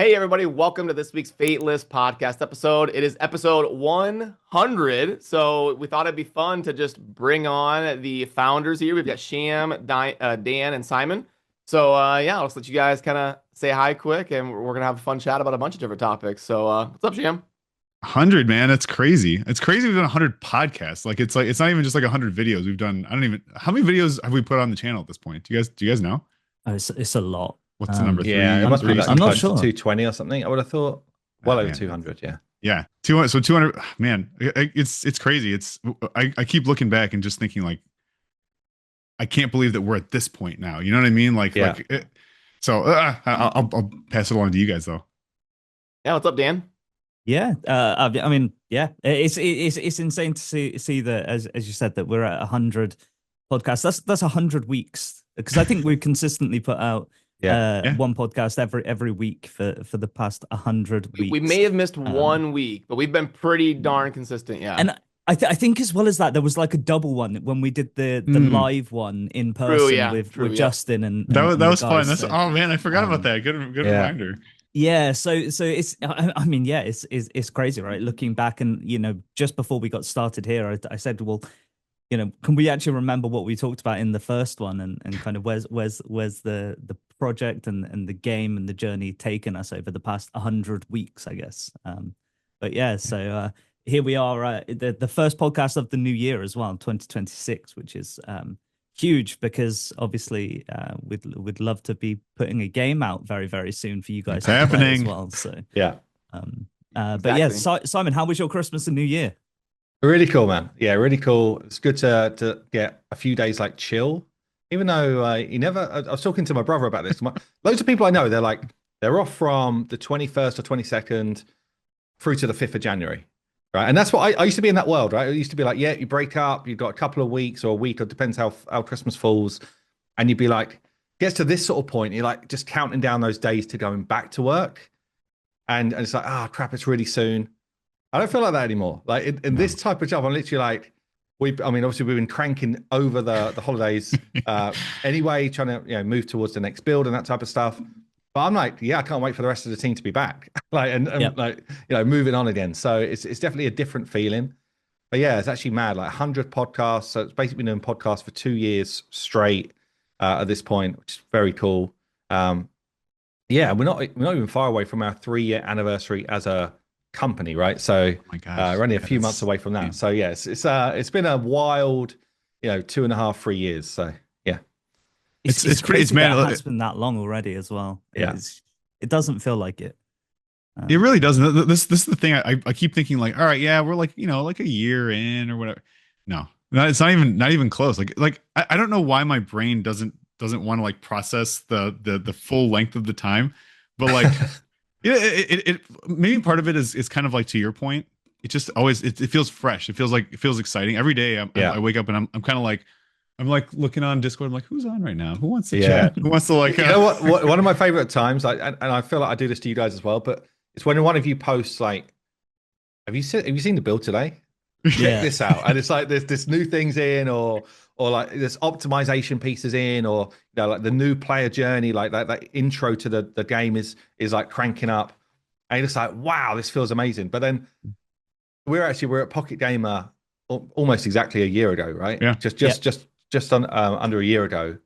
Hey, everybody, welcome to this week's Fateless podcast episode. It is episode 100. So we thought it'd be fun to just bring on the founders here. We've got Sham, Dan, and Simon. So yeah, I'll just let you guys kind of say hi quick, and we're going to have a fun chat about a bunch of different topics. So what's up, Sham? 100, man. That's crazy. It's crazy we've done 100 podcasts. Like it's not even just like 100 videos we've done. I don't even, how many videos have we put on the channel at this point? Do you guys know? Oh, it's a lot. What's the number? Yeah, it must be like I'm not close to sure. 220 or something. I would have thought well over man. 200. Yeah. Yeah. 200. So 200, man, it's crazy. I keep looking back and just thinking like, I can't believe that we're at this point now. You know what I mean? Yeah. I'll pass it along to you guys though. Yeah, what's up, Dan? Yeah, I mean, yeah, it's insane to see that as you said that we're at 100 podcasts. That's 100 weeks, because I think we've consistently put out one podcast every week for the past 100 weeks. We may have missed 1 week, but we've been pretty darn consistent. Yeah, and I think as well as that, there was like a double one when we did the live one in person with Justin and that was fun. guys. Oh man, I forgot about that. Good reminder. Yeah, so it's I mean, yeah, it's crazy, right? Looking back, and just before we got started here, I said, well, can we actually remember what we talked about in the first one, and kind of where's the project and the game and the journey taken us over the past 100 weeks, I guess. But yeah, so here we are, the first podcast of the new year as well, 2026, which is huge, because obviously we'd love to be putting a game out very, very soon for you guys. It's happening as well. So Yeah. But yeah, Simon, how was your Christmas and New Year? Really cool, man. Yeah, really cool. It's good to get a few days like chill, even though I was talking to my brother about this. Loads of people I know, they're off from the 21st or 22nd through to the 5th of January. Right. And that's what I used to be in that world, right? It used to be like, yeah, you break up, you've got a couple of weeks or a week, or it depends how Christmas falls. And you'd be like, gets to this sort of point, you're like just counting down those days to going back to work. And it's like, crap, it's really soon. I don't feel like that anymore. Like in this type of job, I'm literally like, obviously we've been cranking over the holidays anyway, trying to move towards the next build and that type of stuff. But I'm like, yeah, I can't wait for the rest of the team to be back, moving on again. So it's definitely a different feeling. But yeah, it's actually mad. Like 100 podcasts. So it's basically been doing podcasts for 2 years straight at this point, which is very cool. Yeah, we're not even far away from our 3-year anniversary as a company, right? So we're only a few months away from that. So yeah, it's been a wild, 2.5, 3 years. So yeah. It's crazy that it's been that long already as well. It doesn't feel like it. It really doesn't. This is the thing. I keep thinking like, all right, yeah, we're like like a year in or whatever. No, it's not even close. Like I don't know why my brain doesn't want to like process the full length of the time, but like it maybe part of it is kind of like, to your point, it just always it feels fresh. It feels exciting every day. I wake up and I'm kind of like. I'm like looking on Discord. I'm like, who's on right now? Who wants to chat? Who wants to like? You know what? One of my favorite times, and I feel like I do this to you guys as well, but it's when one of you posts like, "Have you seen the build today? Check this out!" And it's like there's new things in, or like there's optimization pieces in, or like the new player journey, like that intro to the game is like cranking up, and you're just like, wow, this feels amazing. But then we're at Pocket Gamer almost exactly a year ago, right? Yeah. Just under a year ago,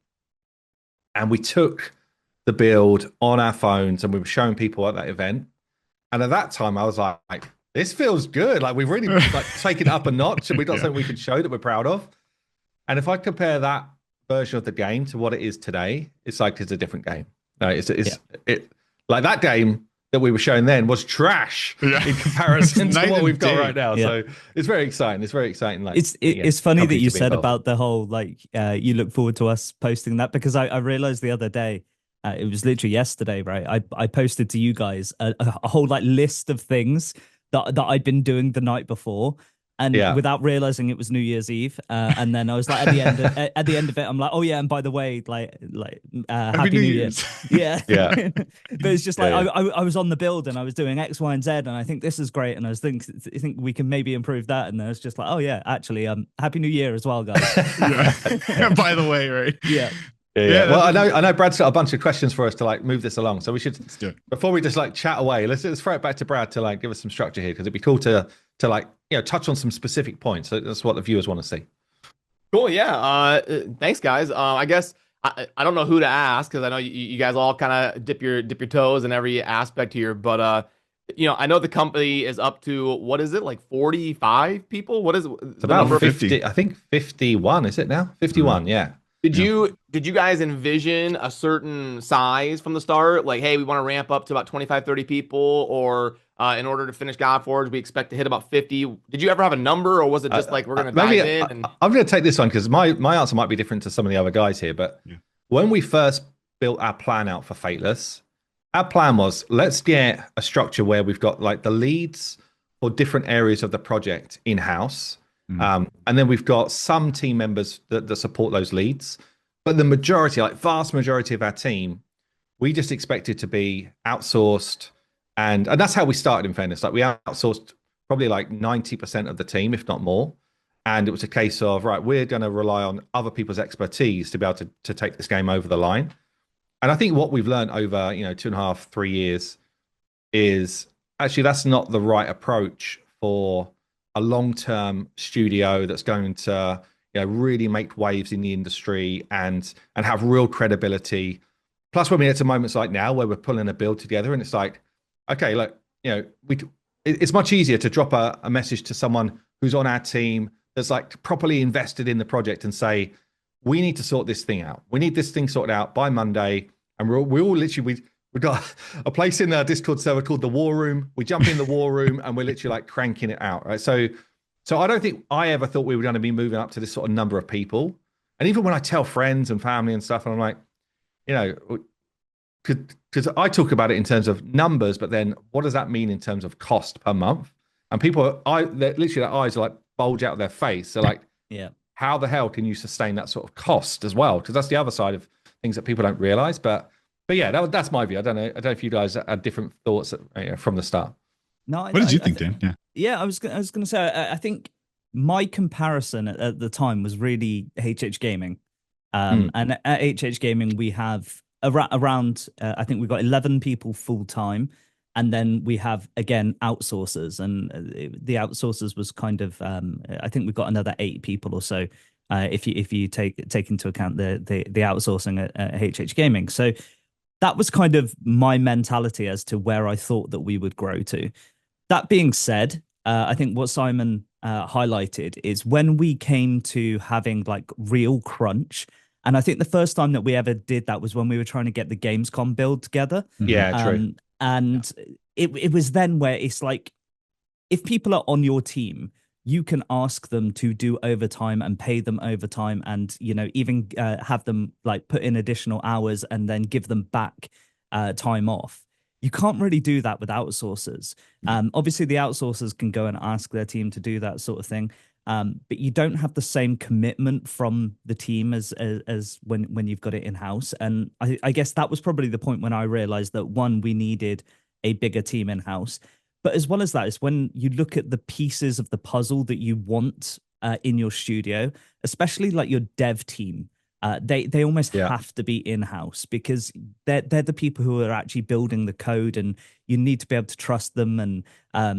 and we took the build on our phones and we were showing people at that event. And at that time, I was like, "This feels good. Like we've really like taken it up a notch, and we've got something we can show that we're proud of." And if I compare that version of the game to what it is today, it's like it's a different game. It like that game that we were showing then was trash in comparison to what we've got right now. So it's very exciting. It's very exciting. Like it's funny that you said about the whole like you look forward to us posting that, because I realized the other day, it was literally yesterday, right? I posted to you guys a whole like list of things that I'd been doing the night before. And without realizing it was New Year's Eve, and then I was like, at the end of it, I'm like, oh yeah, and by the way, Happy New Year. Yeah. But it's just like I was on the build and I was doing X, Y, and Z, and I think this is great, and I think we can maybe improve that, and then it's just like, oh yeah, actually, Happy New Year as well, guys. By the way, right? Yeah. Yeah. Well, I know Brad's got a bunch of questions for us to like move this along. So we should, let's do it. before we just like chat away, let's throw it back to Brad to like give us some structure here, because it'd be cool to like, touch on some specific points. So that's what the viewers want to see. Cool. Yeah. Thanks, guys. I guess I don't know who to ask because I know you guys all kind of dip your toes in every aspect here. But I know the company is up to, what is it, like 45 people? What is It's about 50. I think 51. Is it now? 51. Yeah. Did you guys envision a certain size from the start? Like, hey, we want to ramp up to about 25, 30 people, or in order to finish Godforge, we expect to hit about 50. Did you ever have a number, or was it just like we're going to dive in? And I'm going to take this one because my answer might be different to some of the other guys here. But when we first built our plan out for Fateless, our plan was, let's get a structure where we've got like the leads for different areas of the project in-house. And then we've got some team members that support those leads. But the majority, like vast majority of our team, we just expected to be outsourced. And that's how we started, in fairness. Like we outsourced probably like 90% of the team, if not more. And it was a case of, right, we're going to rely on other people's expertise to be able to take this game over the line. And I think what we've learned over, 2.5, 3 years is actually that's not the right approach for a long-term studio that's going to really make waves in the industry and have real credibility. Plus, when we get to moments like now where we're pulling a build together and it's like, okay, look, it's much easier to drop a message to someone who's on our team that's like properly invested in the project and say, we need to sort this thing out. We need this thing sorted out by Monday. And we all literally, we've got a place in our Discord server called the War Room. We jump in the War Room and we're literally like cranking it out, right? So I don't think I ever thought we were going to be moving up to this sort of number of people. And even when I tell friends and family and stuff, and I'm like, because I talk about it in terms of numbers, but then what does that mean in terms of cost per month? And people, literally their eyes are like bulge out of their face. They're like, how the hell can you sustain that sort of cost as well? Because that's the other side of things that people don't realize. But yeah, that's my view. I don't know if you guys had different thoughts from the start. No, what did you think, Dan? Yeah, I was going to say, I think my comparison at the time was really HH Gaming. And at HH Gaming, we have around, I think we've got 11 people full time. And then we have, again, outsourcers. And the outsourcers was kind of, I think we've got another 8 people or so, if you take into account the outsourcing at HH Gaming. So that was kind of my mentality as to where I thought that we would grow to. That being said, I think what Simon highlighted is when we came to having like real crunch, and I think the first time that we ever did that was when we were trying to get the Gamescom build together. Yeah, true. And it was then where it's like, if people are on your team, you can ask them to do overtime and pay them overtime, and even have them like put in additional hours and then give them back time off. You can't really do that with outsourcers. Obviously, the outsourcers can go and ask their team to do that sort of thing, but you don't have the same commitment from the team as when you've got it in house. And I guess that was probably the point when I realized that, one, we needed a bigger team in house. But as well as that, is when you look at the pieces of the puzzle that you want in your studio, especially like your dev team, they almost have to be in-house, because they're the people who are actually building the code, and you need to be able to trust them, and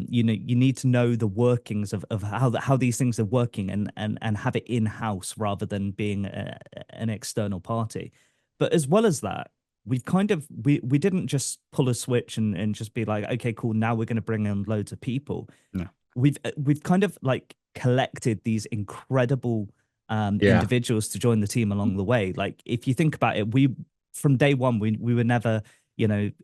you need to know the workings of how these things are working, and have it in-house rather than being an external party. But as well as that, we've kind of we didn't just pull a switch and just be like, okay, cool, now we're going to bring in loads of people. No. We've kind of like collected these incredible individuals to join the team along the way. Like, if you think about it, we from day one we were never in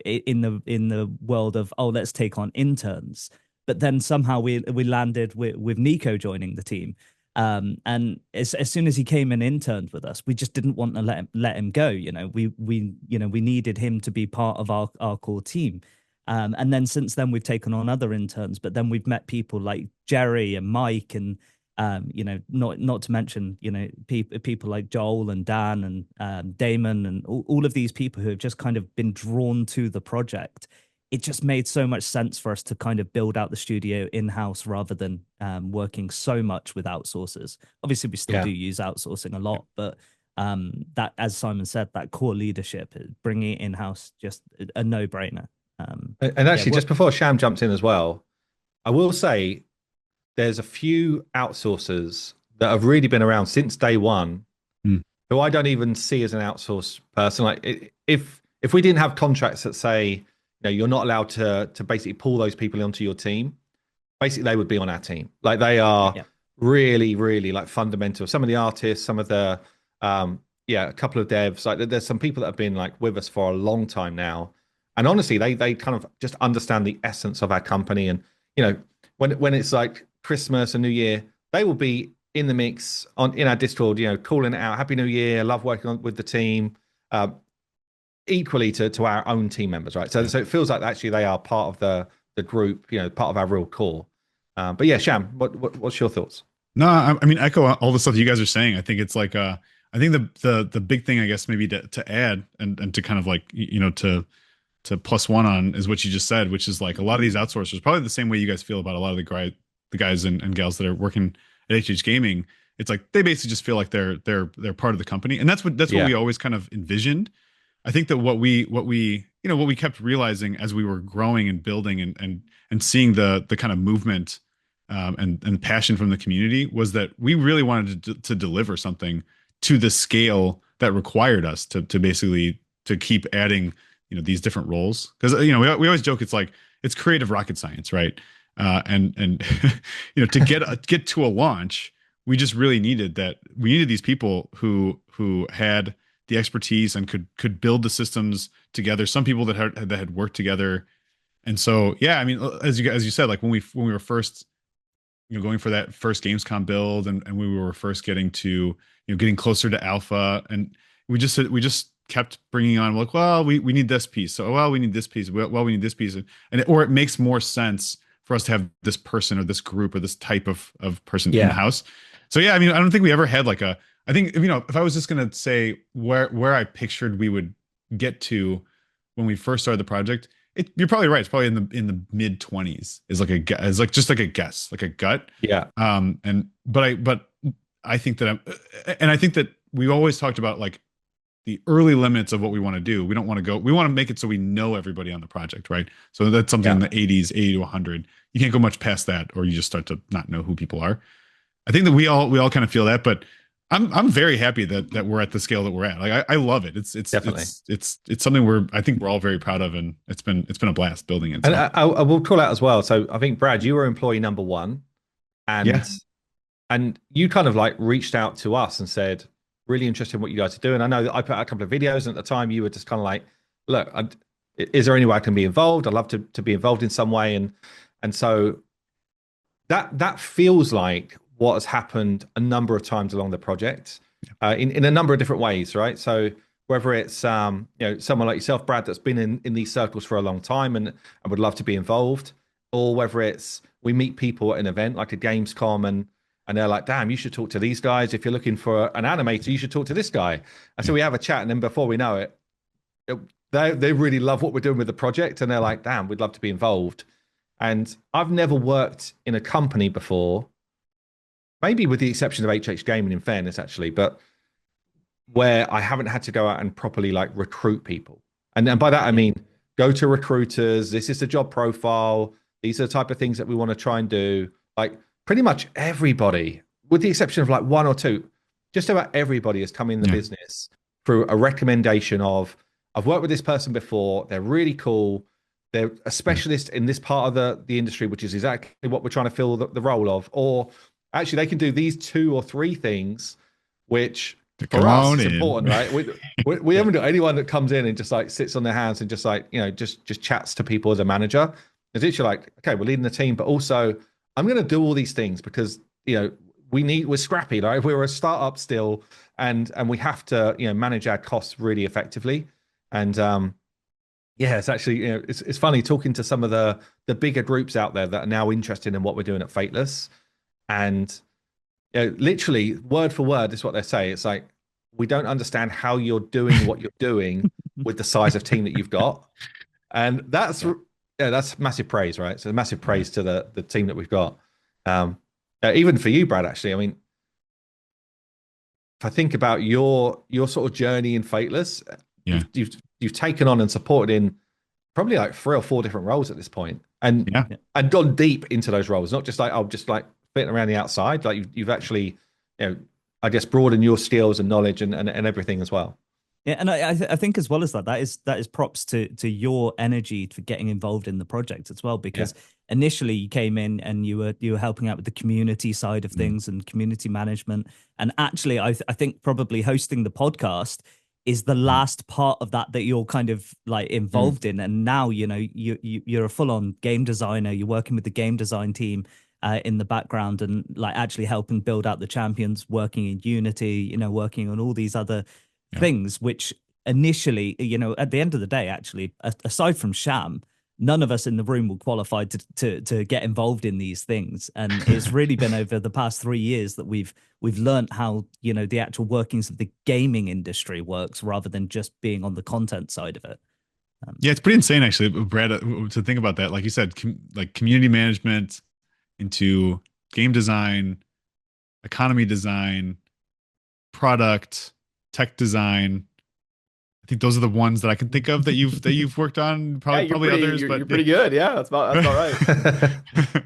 the world of, oh, let's take on interns, but then somehow we landed with Nico joining the team. And as soon as he came and interned with us, we just didn't want to let him go. We needed him to be part of our core team. And then since then we've taken on other interns, but then we've met people like Jerry and Mike, and not to mention people like Joel and Dan and Damon, and all of these people who have just kind of been drawn to the project. It just made so much sense for us to kind of build out the studio in-house rather than working so much with outsourcers. Obviously, we still do use outsourcing a lot, but that, as Simon said, that core leadership, bringing it in house, just a no brainer. And actually, just before Sham jumps in as well, I will say there's a few outsourcers that have really been around since day one, who I don't even see as an outsourced person. Like if we didn't have contracts that say, you're not allowed to basically pull those people onto your team, basically they would be on our team. Like they are really, really like fundamental. Some of the artists, some of the a couple of devs. Like there's some people that have been like with us for a long time now, and honestly, they kind of just understand the essence of our company. And when it's like Christmas and New Year, they will be in the mix in our Discord, calling it out, Happy New Year, love working with the team, equally to our own team members, right? So it feels like actually they are part of the group, part of our real core. But yeah, Sham, what's your thoughts? No, I mean, echo all the stuff you guys are saying. I think it's like I think the big thing, I guess, maybe to add and to kind of like to plus one on is what you just said, which is like a lot of these outsourcers, probably the same way you guys feel about a lot of the guys and gals that are working at HH Gaming. It's like they basically just feel like they're part of the company, and that's what we always kind of envisioned. I think that what we kept realizing as we were growing and building and seeing the kind of movement and passion from the community was that we really wanted to deliver something to the scale that required us to basically to keep adding these different roles, because we always joke it's creative rocket science, right? And to get to a launch, we just really needed these people who had the expertise and could build the systems together. Some people that had worked together, and so I mean, as you said, like when we were first going for that first Gamescom build, and we were first getting to getting closer to alpha, and we just kept bringing on like, well, we need this piece, so well we need this piece, well we need this piece, or it makes more sense for us to have this person or this group or this type of person in the house. So I mean, I don't think we ever had like I think if I was just gonna say where I pictured we would get to when we first started the project, you're probably right. It's probably in the mid 20s is like just like a guess, like a gut. Yeah. But I think that we always talked about like the early limits of what we want to do. We don't want to go. We want to make it so we know everybody on the project, right? So that's something in the 80s, 80 to 100. You can't go much past that, or you just start to not know who people are. I think that we all kind of feel that, but I'm very happy that we're at the scale that we're at. Like I love it. It's definitely it's something I think we're all very proud of, and it's been a blast building it. And I will call out as well. So I think Brad, you were employee number one, and you kind of like reached out to us and said, really interested in what you guys are doing. I know that I put out a couple of videos, and at the time you were just kind of like, look, is there any way I can be involved? I'd love to be involved in some way. And so that feels like what has happened a number of times along the project, in a number of different ways, right? So whether it's someone like yourself, Brad, that's been in these circles for a long time and would love to be involved, or whether it's we meet people at an event like a Gamescom and they're like, damn, you should talk to these guys. If you're looking for an animator, you should talk to this guy. And so we have a chat, and then before we know it, they really love what we're doing with the project, and they're like, damn, we'd love to be involved. And I've never worked in a company before, maybe with the exception of HH Gaming, in fairness, actually, but where I haven't had to go out and properly like recruit people. And by that, I mean, go to recruiters. This is the job profile. These are the type of things that we want to try and do. Like pretty much everybody, with the exception of like one or two, just about everybody has come in the business through a recommendation of, I've worked with this person before. They're really cool. They're a specialist in this part of the industry, which is exactly what we're trying to fill the role of. Or actually, they can do these 2 or 3 things, which for us is important, right? We haven't got anyone that comes in and just like sits on their hands and just like, just chats to people as a manager. It's literally like, okay, we're leading the team, but also I'm going to do all these things because, we're scrappy, right? We're a startup still, and we have to, manage our costs really effectively. And it's actually, it's funny talking to some of the bigger groups out there that are now interested in what we're doing at Fateless. And literally word for word is what they say. It's like, we don't understand how you're doing what you're doing with the size of team that you've got. And that's massive praise, right? So massive praise to the team that we've got. Even for you, Brad, actually, I mean, if I think about your sort of journey in Fateless, Yeah. you've taken on and supported in probably like 3 or 4 different roles at this point, and Yeah. gone deep into those roles, not just like, oh, just like fitting around the outside. Like you've actually, I guess, broadened your skills and knowledge and everything as well. Yeah, and I think as well as that is props to your energy for getting involved in the project as well, because initially you came in and you were helping out with the community side of things and community management, and actually I think probably hosting the podcast is the last part of that you're kind of like involved in, and now you're a full-on game designer. You're working with the game design team in the background and like actually helping build out the champions, working in Unity, working on all these other things, which initially, at the end of the day, actually, aside from Sham, none of us in the room were qualified to get involved in these things. And it's really been over the past 3 years that we've learned how, the actual workings of the gaming industry works, rather than just being on the content side of it. Yeah, it's pretty insane, actually, Brad, to think about that. Like you said, like community management into game design, economy design, product, tech design. I think those are the ones that I can think of that you've worked on. Probably others, but you're pretty good. Yeah, that's about right.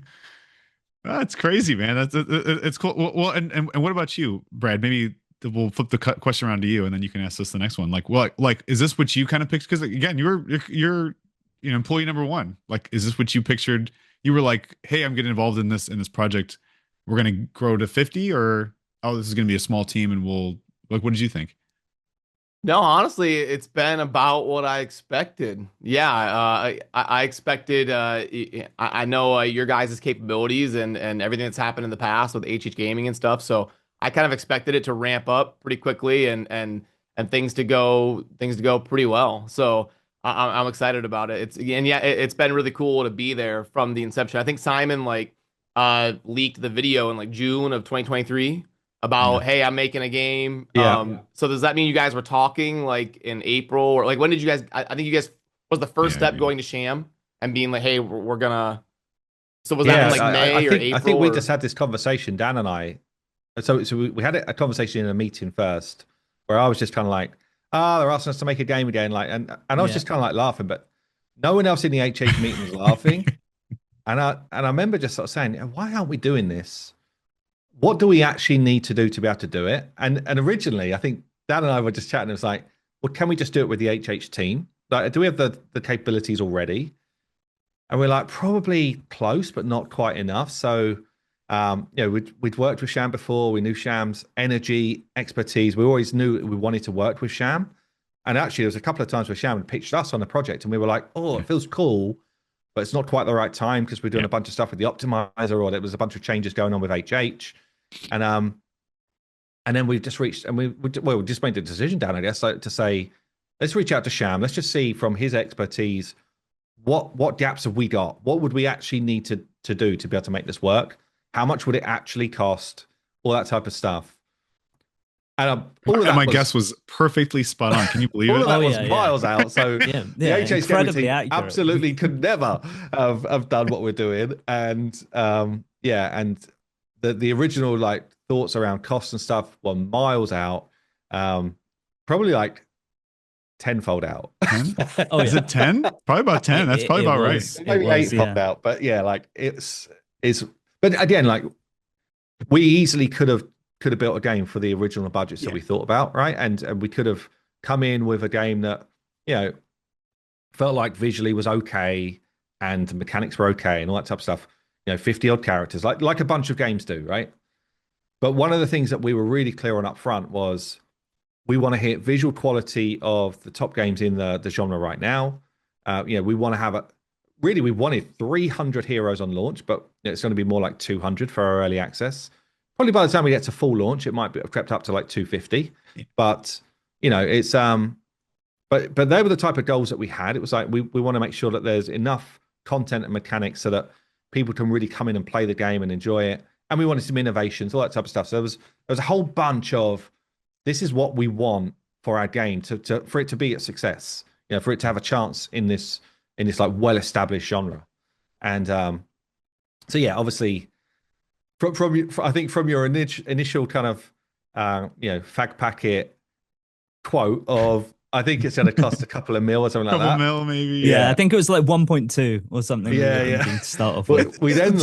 That's crazy, man. It's cool. Well, and what about you, Brad? Maybe we'll flip the question around to you, and then you can ask us the next one. Like, is this what you kind of pictured? Because again, you're employee number one. Like, is this what you pictured? You were like, hey, I'm getting involved in this project. We're gonna grow to 50, or this is gonna be a small team, and we'll like. What did you think? No, honestly, it's been about what I expected. Yeah, I expected. I know your guys' capabilities and everything that's happened in the past with HH Gaming and stuff. So I kind of expected it to ramp up pretty quickly and things to go pretty well. So I'm excited about it. It's been really cool to be there from the inception. I think Simon leaked the video in like June of 2023. About, hey, I'm making a game. So does that mean you guys were talking like in April, or like when did you guys? I think you guys was the first step going to Sham and being like, hey, we're gonna. So was that in like May or April? I think we just had this conversation, Dan and I. So we had a conversation in a meeting first, where I was just kind of like, they're asking us to make a game again, like, and I was just kind of like laughing, but no one else in the HH meeting was laughing, and I remember just sort of saying, why aren't we doing this? What do we actually need to do to be able to do it? And originally, I think Dan and I were just chatting. It was like, well, can we just do it with the HH team? Like, do we have the capabilities already? And we're like, probably close, but not quite enough. So, we'd worked with Sham before. We knew Sham's energy, expertise. We always knew we wanted to work with Sham. And actually, there was a couple of times where Sham had pitched us on a project, and we were like, oh, it feels cool, but it's not quite the right time because we're doing a bunch of stuff with the optimizer, or there was a bunch of changes going on with HH. And then we just reached, and we just made the decision, Dan, I guess, to say, let's reach out to Sham. Let's just see from his expertise, what gaps have we got? What would we actually need to do to be able to make this work? How much would it actually cost? All that type of stuff. And my guess was perfectly spot on. Can you believe all it? of that was miles out. So the HH Gaming team absolutely could never have done what we're doing. And the original like thoughts around costs and stuff were miles out, probably like tenfold out. 10? Is it 10? Probably about 10. That's probably about right. Maybe eightfold out, but yeah, like it's. But again, like we easily could have built a game for the original budgets that we thought about, right? And we could have come in with a game that felt like visually was okay and the mechanics were okay and all that type of stuff. 50 odd characters, like a bunch of games do, right? But one of the things that we were really clear on up front was we want to hit visual quality of the top games in the genre right now. We want to have we wanted 300 heroes on launch, but it's going to be more like 200 for our early access. Probably by the time we get to full launch, it might have crept up to like 250. Yeah. But it's but they were the type of goals that we had. It was like we want to make sure that there's enough content and mechanics so that people can really come in and play the game and enjoy it. And we wanted some innovations, all that type of stuff. So there was a whole bunch of, this is what we want for our game for it to be a success, for it to have a chance in this like well-established genre. And so yeah, obviously from I think from your initial kind of fag packet quote of, I think it's going to cost a couple of mil or something like Couple that. mil, maybe. Yeah, I think it was like 1.2 or something we were thinking to start off with. We then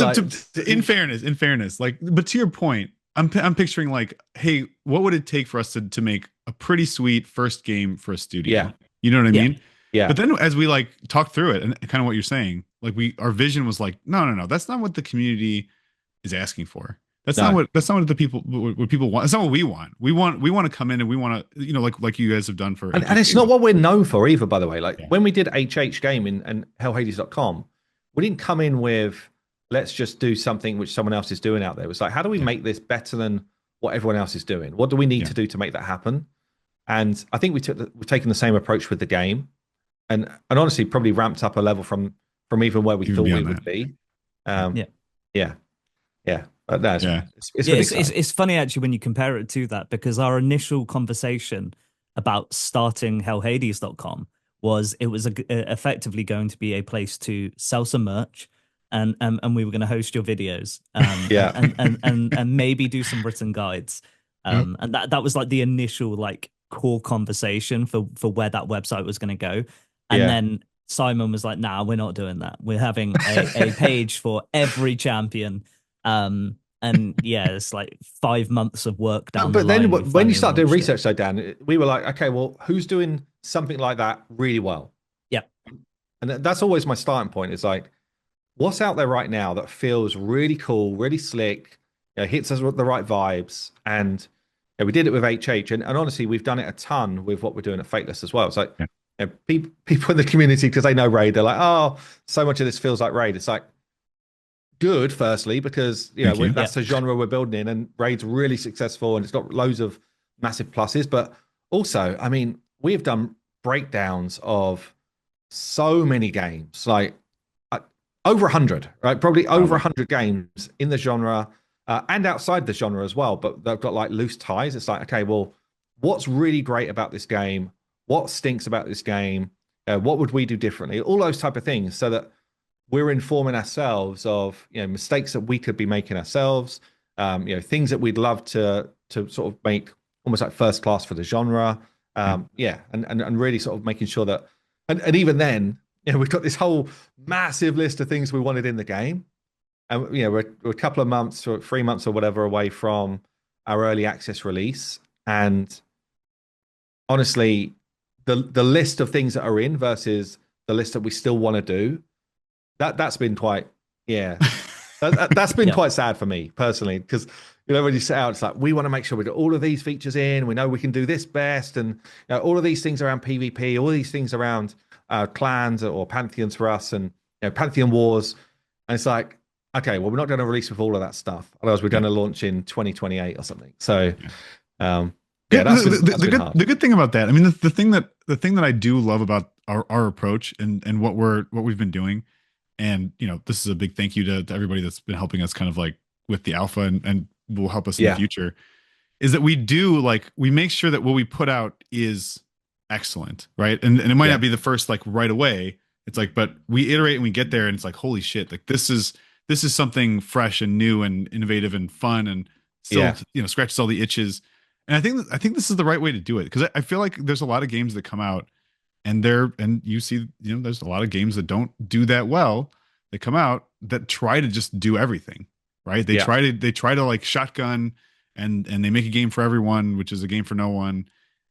in fairness, like, but to your point, I'm picturing like, hey, what would it take for us to make a pretty sweet first game for a studio? Yeah. You know what I mean? Yeah. But then as we like talk through it, and kind of what you're saying, like our vision was like, no, that's not what the community is asking for. That's not what the people what people want. It's not what we want. We want to come in and we want to, like you guys have done for, and it's not what we're known for either, by the way. Like when we did HH Game and Hellhades.com, we didn't come in with, let's just do something which someone else is doing out there. It was like, how do we make this better than what everyone else is doing? What do we need to do to make that happen? And I think we've taken the same approach with the game, and honestly probably ramped up a level from even where we thought we would be. But that's it's funny actually when you compare it to that, because our initial conversation about starting Hellhades.com was it was effectively going to be a place to sell some merch, and we were going to host your videos, and maybe do some written guides, and that was like the initial like core conversation for where that website was going to go, and then Simon was like, "Nah, we're not doing that. We're having a page for every champion." And it's like 5 months of work down. But then when you start doing research, though, Dan, we were like, okay, well, who's doing something like that really well? Yeah, and that's always my starting point. Is like, what's out there right now that feels really cool, really slick, hits us with the right vibes, and we did it with HH, and honestly, we've done it a ton with what we're doing at Fateless as well. It's like people in the community, because they know Raid, they're like, oh, so much of this feels like Raid. It's like, good, firstly, because that's the genre we're building in, and Raid's really successful and it's got loads of massive pluses. But also, I mean, we've done breakdowns of so many games, like over 100, right? Probably over 100 games in the genre and outside the genre as well, but they've got like loose ties. It's like, okay, well, what's really great about this game? What stinks about this game? What would we do differently? All those type of things, so that we're informing ourselves of mistakes that we could be making ourselves, things that we'd love to sort of make almost like first class for the genre, and really sort of making sure that, and even then, we've got this whole massive list of things we wanted in the game, and we're a couple of months or 3 months or whatever away from our early access release, and honestly, the list of things that are in versus the list that we still want to do. That's been quite, that's been quite sad for me personally, because when you set out, it's like, we want to make sure we got all of these features in. We know we can do this best, and all of these things around PvP, all these things around clans or pantheons for us, and pantheon wars. And it's like, okay, well, we're not going to release with all of that stuff, otherwise we're going to launch in 2028 or something. So, the good thing about that, I mean, the thing that I do love about our approach and what we've been doing. And, this is a big thank you to everybody that's been helping us kind of like with the alpha and will help us in the future, is that we make sure that what we put out is excellent. Right. And it might not be the first, like right away. It's like, but we iterate and we get there and it's like, holy shit, like this is something fresh and new and innovative and fun and still, scratches all the itches. And I think this is the right way to do it. Cause I feel like there's a lot of games that come out, and you see, there's a lot of games that don't do that well. They come out that try to just do everything, right? They try to like shotgun and they make a game for everyone, which is a game for no one.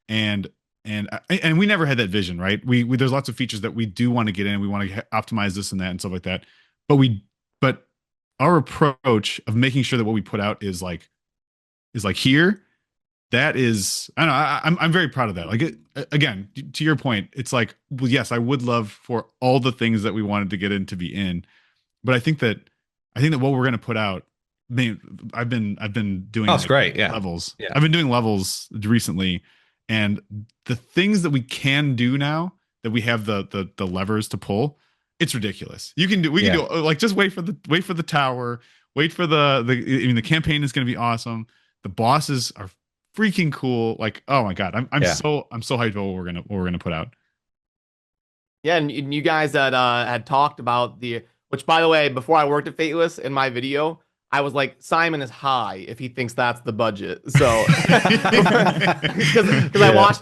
And we never had that vision, right? We there's lots of features that we do want to get in. We want to optimize this and that and stuff like that. But our approach of making sure that what we put out is like here. That is, I don't know. I'm very proud of that. Like, again, to your point, it's like, well, yes, I would love for all the things that we wanted to get in to be in, but I think that what we're going to put out. I mean, I've been doing. Oh, it's great. Yeah. Levels. Yeah. I've been doing levels recently, and the things that we can do now that we have the levers to pull, it's ridiculous. We can do like, just wait for the tower, wait for the campaign is going to be awesome. The bosses are freaking cool. Like, oh my god, I'm so hyped about what we're gonna put out. Yeah, and you guys had talked about which, by the way, before I worked at Fateless, in my video, I was like, Simon is high if he thinks that's the budget. So because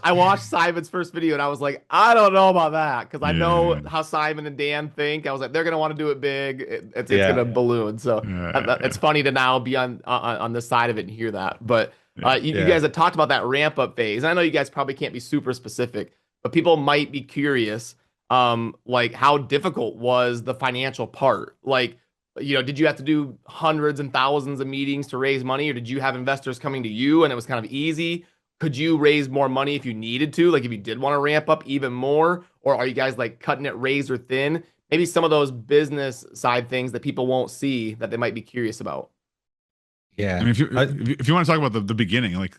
I watched Simon's first video and I was like, I don't know about that because I know how Simon and Dan think. I was like, they're gonna want to do it big. It's gonna balloon. So it's funny to now be on this side of it and hear that. But you guys have talked about that ramp up phase. And I know you guys probably can't be super specific, but people might be curious, like how difficult was the financial part? Like, did you have to do hundreds and thousands of meetings to raise money, or did you have investors coming to you and it was kind of easy? Could you raise more money if you needed to, like if you did want to ramp up even more, or are you guys like cutting it razor thin? Maybe some of those business side things that people won't see that they might be curious about. Yeah. I mean, if you want to talk about the beginning, like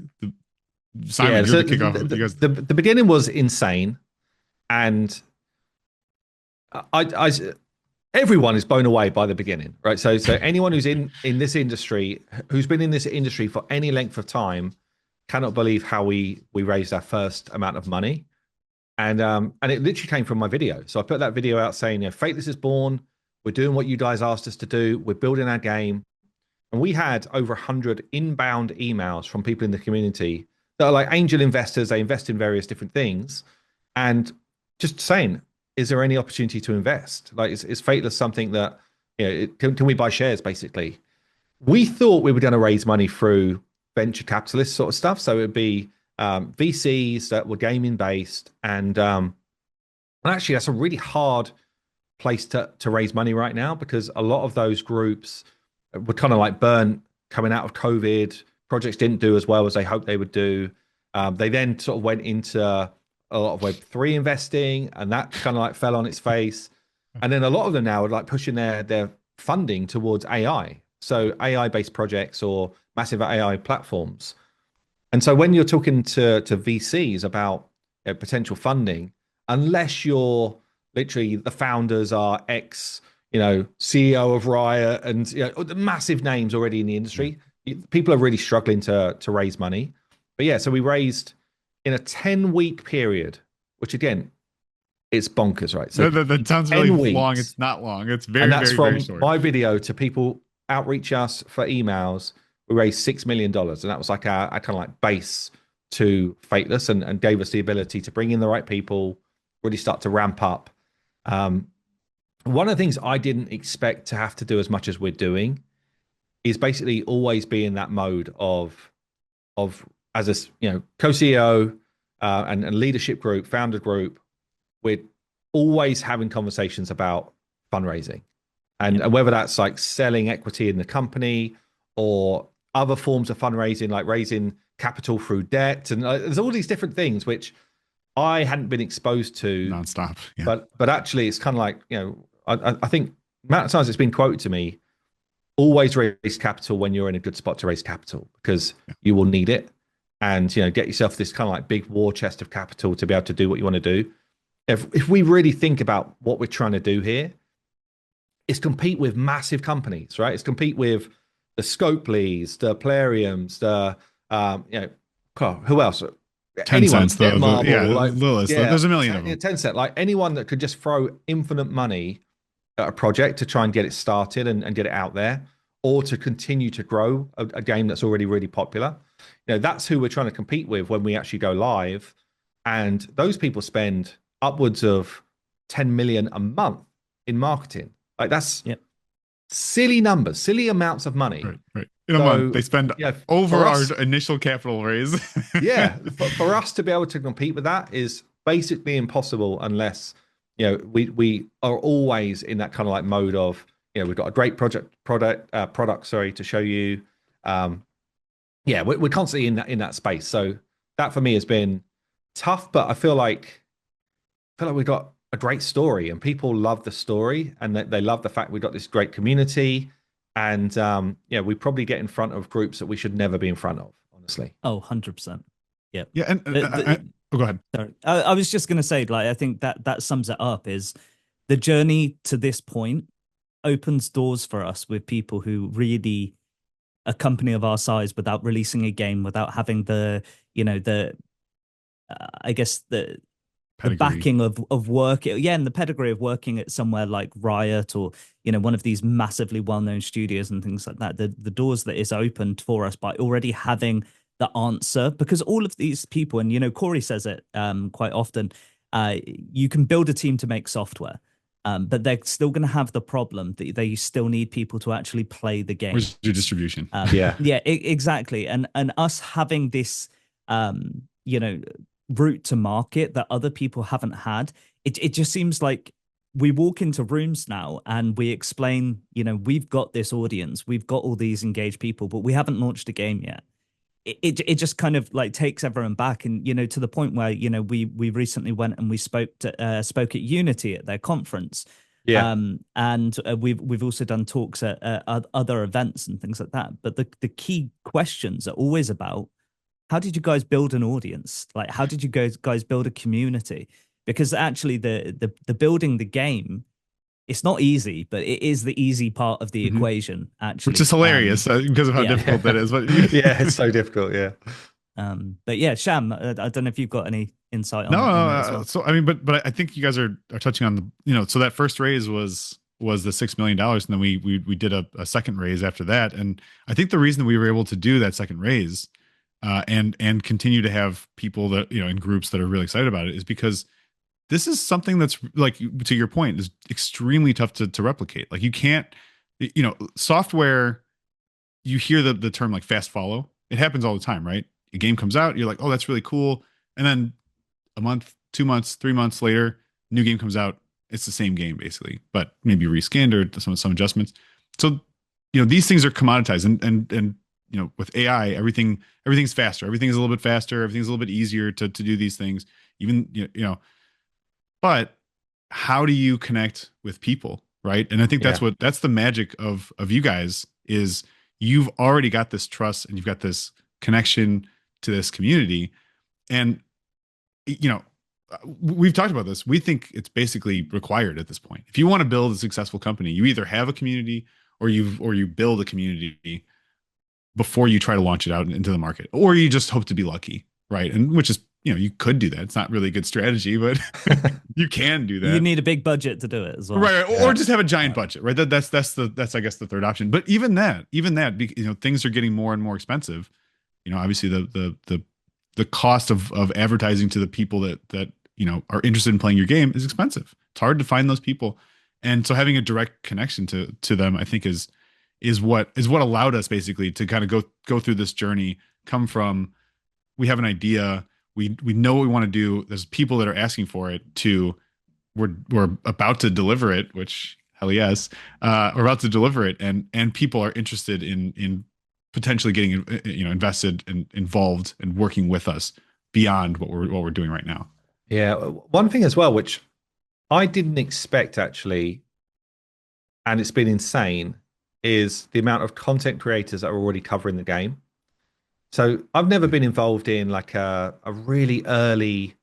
Simon, you're so the kickoff. The beginning was insane, and I everyone is blown away by the beginning, right? So anyone who's in this industry, who's been in this industry for any length of time, cannot believe how we raised our first amount of money, and it literally came from my video. So I put that video out saying, Fateless is born. We're doing what you guys asked us to do. We're building our game, and we had over 100 inbound emails from people in the community that are like angel investors. They invest in various different things, and just saying, is there any opportunity to invest? Like, is Fateless something that, can we buy shares, basically? We thought we were going to raise money through venture capitalist sort of stuff. So it would be VCs that were gaming based. And actually, that's a really hard place to raise money right now, because a lot of those groups were kind of like burnt coming out of COVID. Projects didn't do as well as they hoped they would do. They then sort of went into a lot of Web3 investing, and that kind of like fell on its face. And then a lot of them now are like pushing their funding towards AI. So AI-based projects or massive AI platforms. And so when you're talking to VCs about potential funding, unless you're literally the founders are ex, CEO of Riot and the massive names already in the industry, people are really struggling to raise money. But yeah, so we raised in a 10-week period, which again, it's bonkers, right? So that sounds really long. It's not long. It's very, very, very short. My video to people outreach us for emails. We raised $6 million, and that was like our kind of like base to Fateless, and gave us the ability to bring in the right people, really start to ramp up. One of the things I didn't expect to have to do as much as we're doing is basically always be in that mode of as a co-CEO and leadership group, founder group, we're always having conversations about fundraising, and whether that's like selling equity in the company or other forms of fundraising, like raising capital through debt, and there's all these different things which I hadn't been exposed to nonstop. Yeah. But actually, it's kind of like I think the amount of times it's been quoted to me, always raise capital when you're in a good spot to raise capital, because you will need it. And get yourself this kind of like big war chest of capital to be able to do what you want to do. If we really think about what we're trying to do here, it's compete with massive companies, right? It's compete with the Scopeleys, the Plariums, the who else? Anyone, Lilith. There's a million of them. Tencent, like anyone that could just throw infinite money at a project to try and get it started and get it out there, or to continue to grow a game that's already really popular. That's who we're trying to compete with when we actually go live. And those people spend upwards of 10 million a month in marketing. Like that's silly numbers, silly amounts of money. Right. In a month, they spend over our initial capital raise. For us to be able to compete with that is basically impossible unless we are always in that kind of like mode of we've got a great product to show you. We're constantly in that space. So that for me has been tough, but I feel like we've got a great story, and people love the story, and they love the fact we've got this great community. And we probably get in front of groups that we should never be in front of, honestly. Oh, 100%. Yeah. Yeah. And go ahead. Sorry. I was just going to say, like, I think that sums it up, is the journey to this point opens doors for us with people who really, a company of our size, without releasing a game, without having the Pedigree. backing of work, and the pedigree of working at somewhere like Riot or one of these massively well-known studios and things like that. The doors that is opened for us by already having the answer, because all of these people, and Corey says it quite often, you can build a team to make software, but they're still going to have the problem that they still need people to actually play the game. Where's your distribution? Exactly. And us having this, route to market that other people haven't had, it just seems like we walk into rooms now and we explain, we've got this audience, we've got all these engaged people, but we haven't launched a game yet. It just kind of like takes everyone back, and to the point where we recently went and we spoke at Unity at their conference, and we've also done talks at other events and things like that. But the key questions are always about, how did you guys build an audience? Like, how did you guys build a community? Because actually, the building the game, it's not easy, but it is the easy part of the equation, actually. Which is hilarious because of how difficult that is. But yeah, it's so difficult. Yeah. But yeah, Sham, I don't know if you've got any insight on that as well. So I mean, but I think you guys are touching on the so that first raise was the $6 million, and then we did a second raise after that, and I think the reason that we were able to do that second raise and continue to have people that in groups that are really excited about it is because this is something that's, like, to your point, is extremely tough to replicate. Like, you can't, software, you hear the term like fast follow. It happens all the time, right? A game comes out, you're like, oh, that's really cool. And then a month, 2 months, 3 months later, new game comes out. It's the same game basically, but maybe reskinned or some adjustments. So, these things are commoditized, and with AI, everything's faster. Everything's a little bit faster. Everything's a little bit easier to do these things. Even, but how do you connect with people, right? And I think that's the magic of you guys, is you've already got this trust and you've got this connection to this community. And we've talked about this. We think it's basically required at this point. If you want to build a successful company, you either have a community or you build a community before you try to launch it out into the market, or you just hope to be lucky, right? And which is, you could do that. It's not really a good strategy, but you can do that. You need a big budget to do it as well, right? Or just have a giant budget, right? That's I guess the third option. But even that, things are getting more and more expensive. Obviously the cost of advertising to the people that are interested in playing your game is expensive. It's hard to find those people, and so having a direct connection to them, I think, is what allowed us basically to kind of go through this journey. Come from, we have an idea, we know what we want to do, there's people that are asking for it, to we're about to deliver it, which, hell yes, we're about to deliver it, and people are interested in potentially getting invested and involved and working with us beyond what we're doing right now. Yeah, one thing as well, which I didn't expect actually, and it's been insane, is the amount of content creators that are already covering the game. So I've never been involved in like a really early,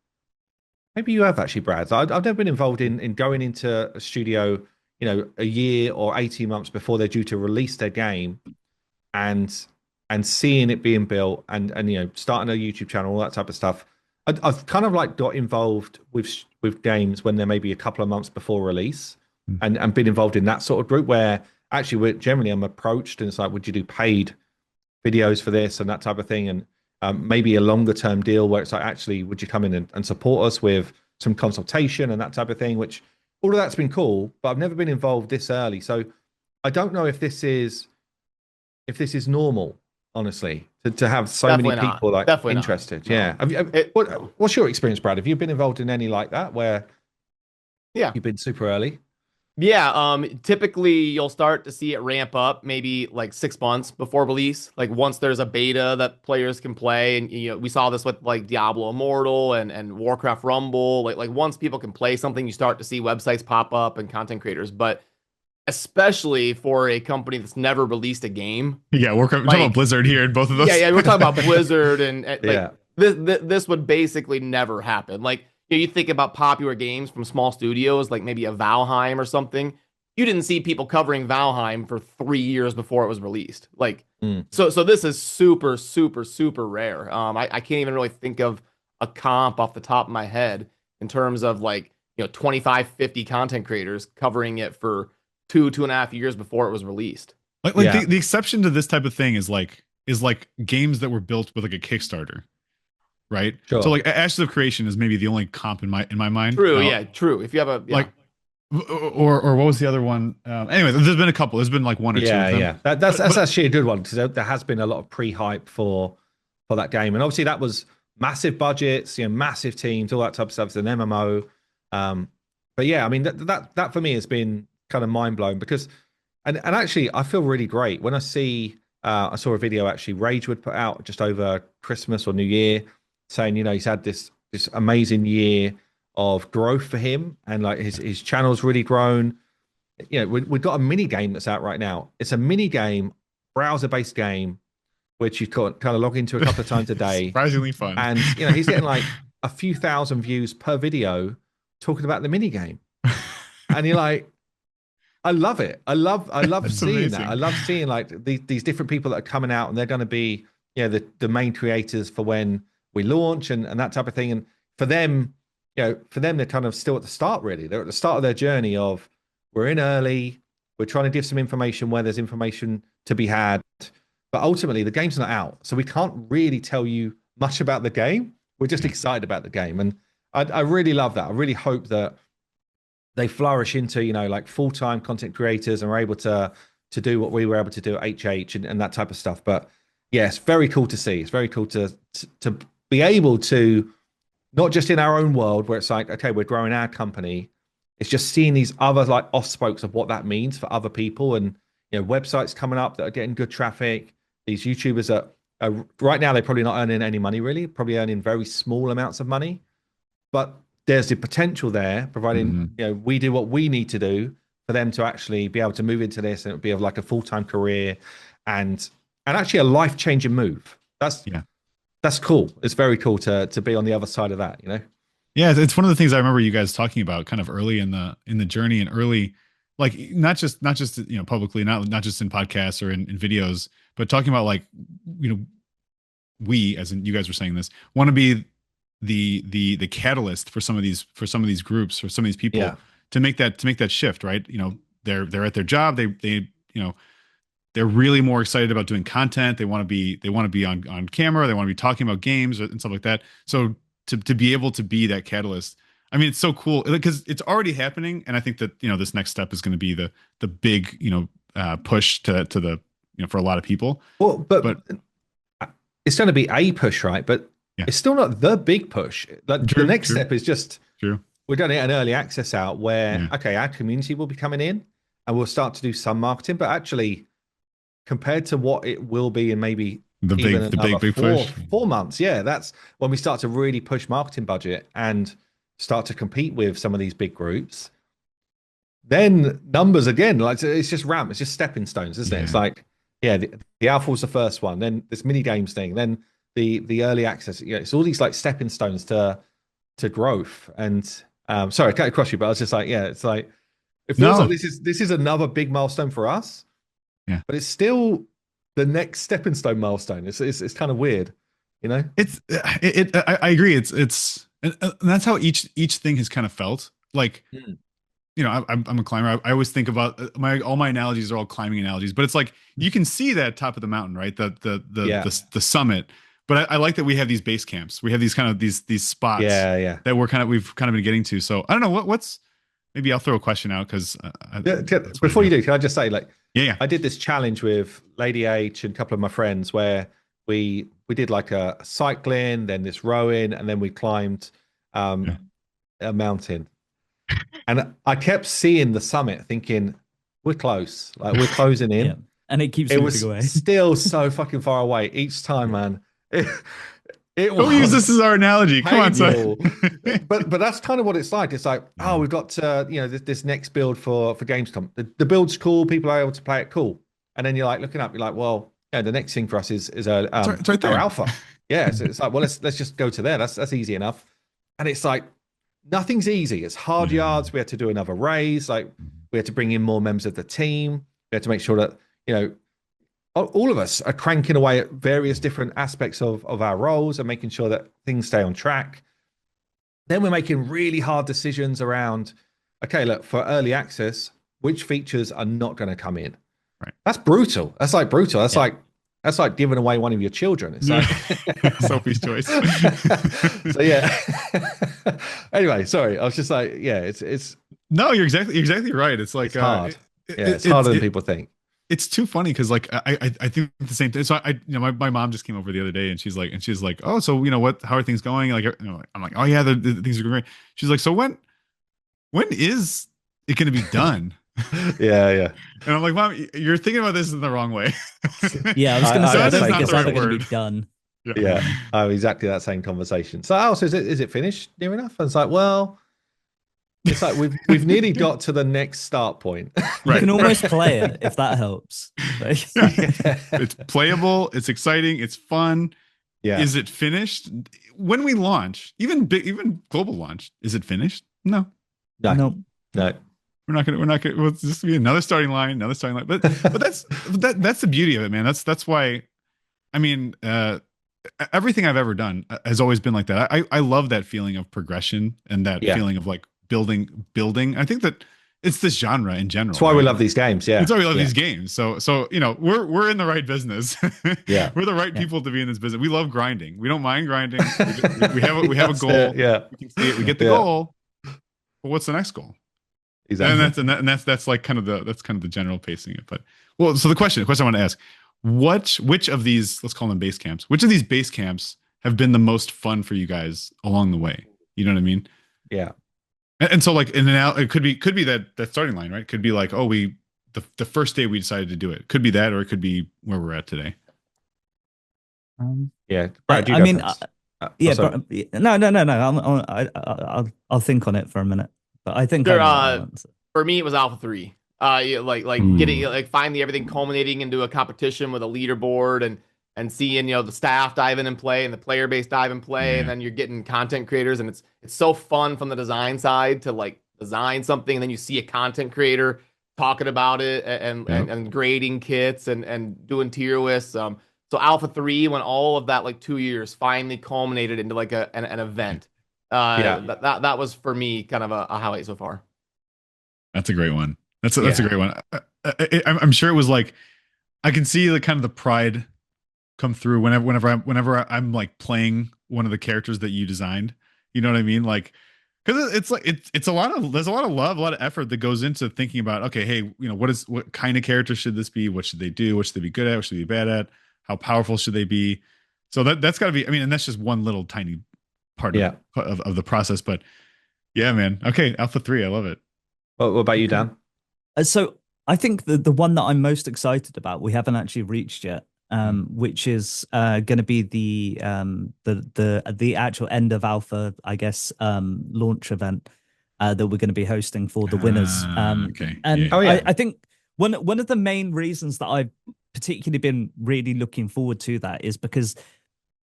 maybe you have actually, Brad. I've never been involved in going into a studio, a year or 18 months before they're due to release their game, and seeing it being built, and starting a YouTube channel, all that type of stuff. I've kind of like got involved with games when they're maybe a couple of months before release, and been involved in that sort of group where actually I'm approached and it's like, would you do paid videos for this and that type of thing, and maybe a longer term deal where it's like, actually, would you come in and support us with some consultation and that type of thing, which all of that's been cool, but I've never been involved this early. So I don't know if this is normal, honestly, to have so Definitely many people not. Definitely interested. not. No. Yeah. What's your experience, Brad? Have you been involved in any like that where you've been super early? Yeah, typically you'll start to see it ramp up maybe like 6 months before release. Like, once there's a beta that players can play, and we saw this with like Diablo Immortal and Warcraft Rumble. Like once people can play something, you start to see websites pop up and content creators. But especially for a company that's never released a game. Yeah, we're talking about Blizzard here in both of those. Yeah, we're talking about Blizzard, and this would basically never happen. Like, you think about popular games from small studios, like maybe a Valheim or something. You didn't see people covering Valheim for 3 years before it was released. Like, so this is super, super, super rare. I can't even really think of a comp off the top of my head. in terms of like, 25, 50 content creators covering it for 2.5 years before it was released. Like the exception to this type of thing is like games that were built with like a Kickstarter, right? Sure. So like Ashes of Creation is maybe the only comp in my mind. True, yeah, true. If you have a like, or what was the other one? Anyway, there's been a couple. There's been like one or two of them. Yeah. That's actually a good one because there has been a lot of pre-hype for that game, and obviously that was massive budgets, massive teams, all that type of stuff. It's an MMO. But yeah, I mean that for me has been kind of mind blowing because, and actually I feel really great when I see. I saw a video actually Ragewood put out just over Christmas or New Year, saying he's had this amazing year of growth for him, and like his channel's really grown. We've got a mini game that's out right now. It's a mini game, browser based game, which you can kind of log into a couple of times a day. Surprisingly fun. And he's getting like a few thousand views per video talking about the mini game, and you're like, I love it. I love seeing amazing. that. I love seeing like these different people that are coming out, and they're going to be the main creators for when we launch and that type of thing. And for them, they're kind of still at the start. Really, they're at the start of their journey of we're in early. We're trying to give some information where there's information to be had, but ultimately the game's not out, so we can't really tell you much about the game. We're just excited about the game, and I really love that. I really hope that they flourish into like full-time content creators and are able to do what we were able to do at HH and that type of stuff. But yeah, it's very cool to see. It's very cool to be able to, not just in our own world where it's like, okay, we're growing our company. It's just seeing these other like off spokes of what that means for other people, and websites coming up that are getting good traffic. These YouTubers are right now, they're probably not earning any money really, probably earning very small amounts of money, but there's the potential there, providing we do what we need to do for them to actually be able to move into this, and it'll be of like a full-time career and actually a life-changing move. That's cool. It's very cool to be on the other side of that, Yeah, it's one of the things I remember you guys talking about kind of early in the journey, and early, like not just publicly, not just in podcasts or in videos, but talking about like we, as in you guys were saying this, want to be the catalyst for some of these groups or some of these people to make that shift, right? They're at their job, they're really more excited about doing content. They want to be on camera. They want to be talking about games and stuff like that. So to be able to be that catalyst, I mean, it's so cool because it's already happening. And I think that, this next step is going to be the big, push to the, for a lot of people. Well, but it's going to be a push, right? But it's still not the big push. Like the next step is just, we're going to get an early access out where, okay, our community will be coming in and we'll start to do some marketing, but actually, compared to what it will be in maybe the big push, 4 months, that's when we start to really push marketing budget and start to compete with some of these big groups. Then numbers again, like it's just ramp, it's just stepping stones, isn't it? It's like, the alpha was the first one, then this mini games thing, then the early access. It's all these like stepping stones to growth. And sorry, I cut across you, but I was just like, it's like it feels like this is another big milestone for us. Yeah, but it's still the next stepping stone milestone. It's kind of weird, I agree. It's and that's how each thing has kind of felt. Like, I'm a climber. I always think about all my analogies are all climbing analogies, but it's like you can see that top of the mountain, right? The summit. But I like that we have these base camps. We have these kind of these spots that we've kind of been getting to. So I don't know what's. Maybe I'll throw a question out because before you do, can I just say, like, I did this challenge with Lady H and a couple of my friends where we did like a cycling, then this rowing, and then we climbed a mountain. And I kept seeing the summit, thinking we're close, like we're closing in, and it keeps was away. Still so fucking far away each time, man. Don't use this as our analogy. Come on, son. but that's kind of what it's like. It's like, we've got this next build for Gamescom. The build's cool. People are able to play it cool. And then you're like looking up. You're like, well, the next thing for us is our alpha. So it's like, well, let's just go to there. That's easy enough. And it's like nothing's easy. It's hard yards. We had to do another raise. Like we had to bring in more members of the team. We had to make sure that all of us are cranking away at various different aspects of our roles and making sure that things stay on track. then we're making really hard decisions around, okay, look, for early access, which features are not going to come in. Right. That's brutal. That's like brutal. That's like giving away one of your children. It's like Sophie's choice. So yeah. Anyway, sorry. I was just like, yeah, it's no, you're exactly right. It's like it's hard. It's harder than people think. It's too funny because like I think the same thing. So my mom just came over the other day and she's like, oh, so how are things going? Like, I'm like, oh yeah, the things are going great. She's like, so when is it going to be done? Yeah. And I'm like, Mom, you're thinking about this in the wrong way. Yeah, I was going to say, I don't think it's ever right going to be done. Yeah, I have exactly that same conversation. So, so is it finished near enough? And it's like, well, it's like we've nearly got to the next start point. You can almost play it if that helps. It's playable. It's exciting. It's fun. Yeah. Is it finished? When we launch, even global launch, is it finished? No. No. We're not gonna. Well, it's just be another starting line. But that's the beauty of it, man. That's why. I mean, everything I've ever done has always been like that. I love that feeling of progression and that feeling of like building. I think that it's this genre in general. That's why we love these games. Yeah. That's why we love these games. So we're in the right business. Yeah. We're the right people to be in this business. We love grinding. We don't mind grinding. We have a goal. Yeah. We can see it. We get the goal. But what's the next goal? Exactly. And that's like kind of the general pacing it. But so the question I want to ask, which of these, let's call them base camps, which of these base camps have been the most fun for you guys along the way? You know what I mean? Yeah. And so like it could be that starting line, right? It could be like, oh, the first day we decided to do it. Could be that, or it could be where we're at today. Yeah. Brad, I mean, no. I'll think on it for a minute. But I think for me it was Alpha 3. Getting finally everything culminating into a competition with a leaderboard and seeing the staff dive in and play and the player base dive and play, and then you're getting content creators, and it's so fun from the design side to like design something, and then you see a content creator talking about it and grading kits and doing tier lists. So Alpha 3, when all of that like 2 years finally culminated into like an event. That was for me kind of a highlight so far. That's a great one. That's a great one. I'm sure it was like, I can see the kind of the pride come through whenever I'm like playing one of the characters that you designed. You know what I mean? Like, because it's like there's a lot of love, a lot of effort that goes into thinking about, okay, hey, what kind of character should this be? What should they do? What should they be good at? What should they be bad at? How powerful should they be? So that's got to be. I mean, and that's just one little tiny part of the process. But yeah, man. Okay, Alpha 3, I love it. What about you, Dan? So I think the one that I'm most excited about, we haven't actually reached yet, which is going to be the actual end of Alpha, I guess, launch event that we're going to be hosting for the winners. Okay. And I think one of the main reasons that I've particularly been really looking forward to that is because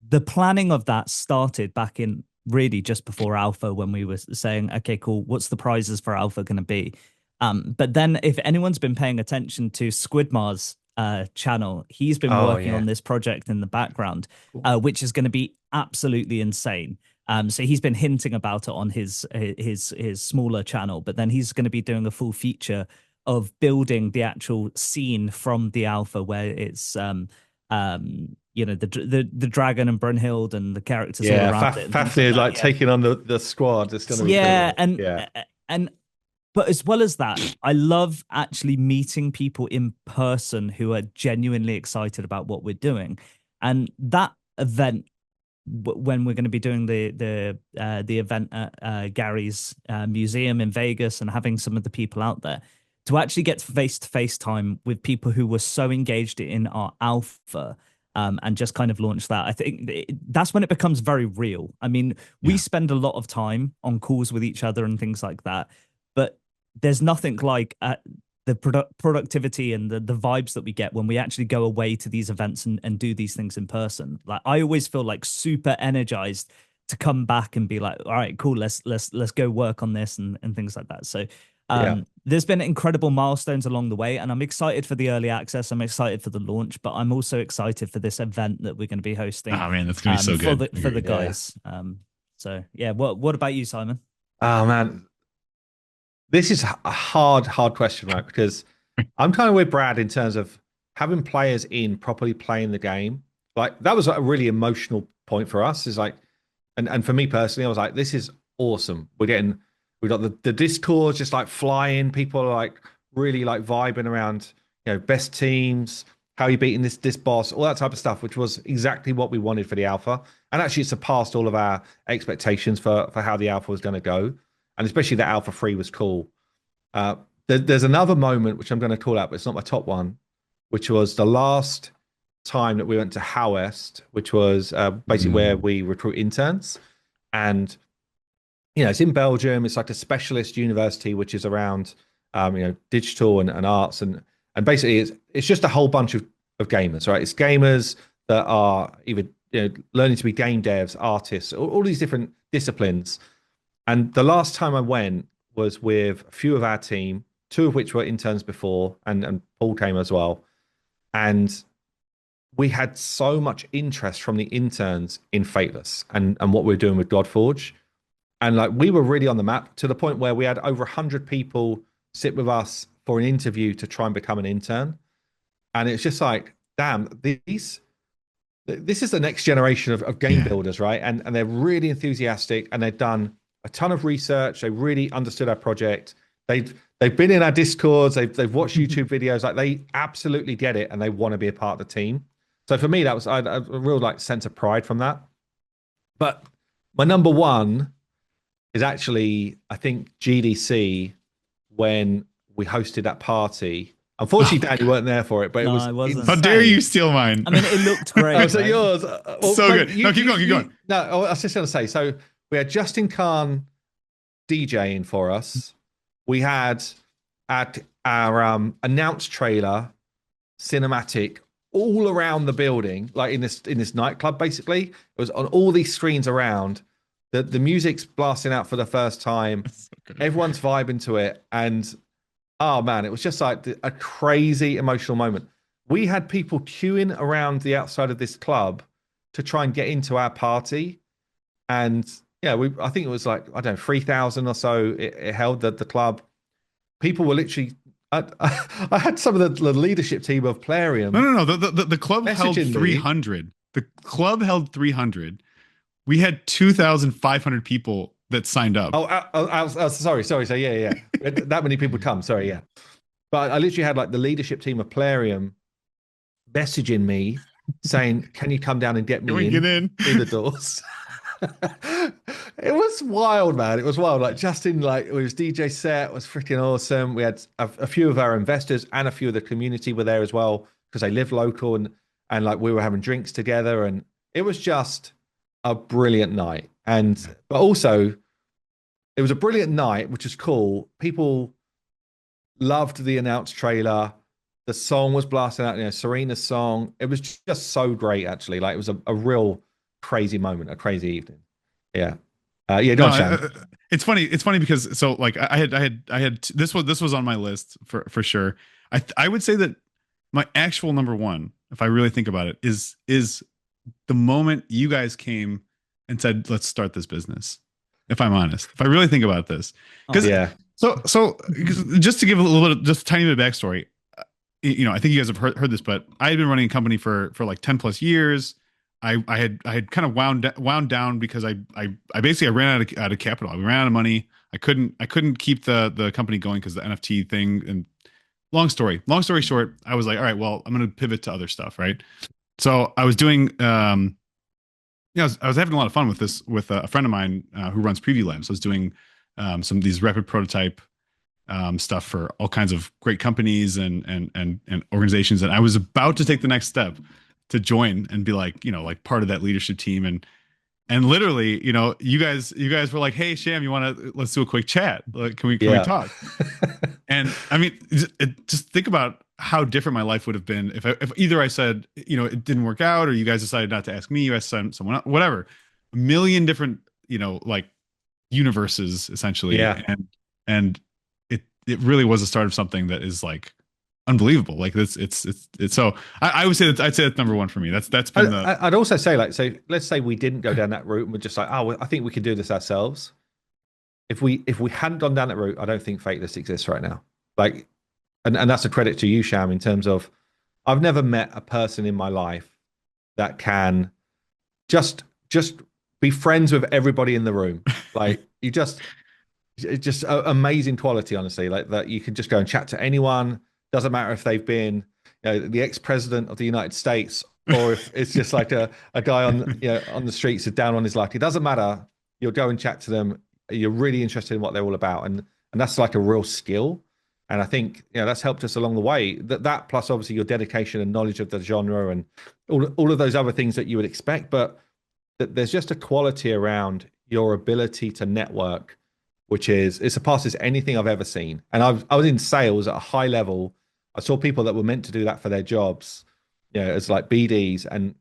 the planning of that started back in really just before Alpha, when we were saying, okay, cool, what's the prizes for Alpha going to be? But then if anyone's been paying attention to Squidmar's channel, he's been working on this project in the background, which is going to be absolutely insane. So he's been hinting about it on his smaller channel, but then he's going to be doing a full feature of building the actual scene from the Alpha, where it's the dragon and Brunhild and the characters all around it. Fafnir like taking on the squad. It's gonna be cool. and but as well as that, I love actually meeting people in person who are genuinely excited about what we're doing. And that event, when we're going to be doing the event at Gary's museum in Vegas and having some of the people out there, to actually get face-to-face time with people who were so engaged in our Alpha, and just kind of launch that, I think that's when it becomes very real. I mean, we spend a lot of time on calls with each other and things like that, but there's nothing like the productivity and the vibes that we get when we actually go away to these events and do these things in person. Like, I always feel like super energized to come back and be like, all right, cool, let's go work on this and things like that. So there's been incredible milestones along the way, and I'm excited for the early access. I'm excited for the launch, but I'm also excited for this event that we're going to be hosting. Oh man, that's going to be so good for the guys. So yeah, what about you, Simon? Oh man, this is a hard question, right? Because I'm kind of with Brad in terms of having players in properly playing the game. Like that was a really emotional point for us. Is like, and for me personally, I was like, this is awesome. We got the Discord just like flying. People are like really like vibing around, best teams, how you beating this boss, all that type of stuff, which was exactly what we wanted for the alpha. And actually, it surpassed all of our expectations for how the alpha was going to go. And especially the alpha 3 was cool. There's another moment which I'm going to call out, but it's not my top one, which was the last time that we went to Hellhades, which was basically where we recruit interns. And it's in Belgium. It's like a specialist university, which is around digital and arts, and basically it's just a whole bunch of gamers, right? It's gamers that are either learning to be game devs, artists, all these different disciplines. And the last time I went was with a few of our team, 2 of which were interns before, and Paul came as well. And we had so much interest from the interns in Fateless and what we're doing with Godforge. And like we were really on the map to the point where we had over 100 people sit with us for an interview to try and become an intern. And it's just like, damn, this is the next generation of game builders, right? And they're really enthusiastic, and they've done a ton of research. They really understood our project. They've been in our Discords. They've watched YouTube videos. Like they absolutely get it, and they want to be a part of the team. So for me, that was a real like sense of pride from that. But my number one is actually, I think, GDC, when we hosted that party. Unfortunately, Dan, you weren't there for it, but No, it was I wasn't. How dare you steal mine? I mean, it looked great. Oh, so right? yours. So good. No, keep going. No, I was just going to say, so we had Justin Khan DJing for us. We had our announced trailer cinematic all around the building, like in this nightclub. Basically, it was on all these screens around. The music's blasting out for the first time. So everyone's vibing to it, and oh man, it was just like a crazy emotional moment. We had people queuing around the outside of this club to try and get into our party, and I think it was like, I don't know, 3,000 or so. It held the club. People were literally. I had some of the leadership team of Plarium. No. The club held 300. The club held 300. We had 2,500 people that signed up. Sorry. So yeah. That many people come. Sorry, yeah. But I literally had like the leadership team of Plarium messaging me saying, "Can you come down and get me in through the doors?" It was wild, man. It was wild. Like Justin, like it was DJ set was freaking awesome. We had a few of our investors and a few of the community were there as well because they live local, and like we were having drinks together, and it was just a brilliant night. But also it was a brilliant night, which is cool. People loved the announced trailer. The song was blasting out, Serena's song. It was just so great, actually. Like it was a real crazy moment, a crazy evening. Yeah. Sham. It's funny because so like I had this was on my list for sure. I would say that my actual number one, if I really think about it, is the moment you guys came and said, let's start this business. If I'm honest, if I really think about this, because so just to give a little bit, just a tiny bit of backstory, I think you guys have heard this, but I had been running a company for like 10 plus years. I had kind of wound down because I basically ran out of capital. We ran out of money. I couldn't keep the company going because the NFT thing. And long story short, I was like, all right, well, I'm going to pivot to other stuff, right? So I was doing, I was having a lot of fun with this with a friend of mine who runs Preview Labs. I was doing some of these rapid prototype stuff for all kinds of great companies and organizations, and I was about to take the next step to join and be like, like part of that leadership team, and literally, you guys were like, hey Sham, let's do a quick chat, like can we talk? And I mean, just think about how different my life would have been if either I said, it didn't work out, or you guys decided not to ask me, you asked someone else, whatever. A million different, like universes essentially. Yeah. And it really was the start of something that is like unbelievable. Like it's so I would say I'd say that's number one for me. That's been I'd also say, like, so let's say we didn't go down that route and we're just like, oh, I think we can do this ourselves. If we hadn't gone down that route, I don't think Fateless exists right now. Like, and that's a credit to you, Sham, in terms of I've never met a person in my life that can just be friends with everybody in the room. Like, it's just amazing quality, honestly. Like, that you can just go and chat to anyone. Doesn't matter if they've been, the ex-president of the United States, or if it's just like a guy on on the streets or down on his luck. It doesn't matter. You'll go and chat to them. You're really interested in what they're all about, and that's like a real skill. And I think that's helped us along the way. That plus obviously your dedication and knowledge of the genre and all of those other things that you would expect. But there's just a quality around your ability to network, which it surpasses anything I've ever seen. And I was in sales at a high level. I saw people that were meant to do that for their jobs, as like BDs, and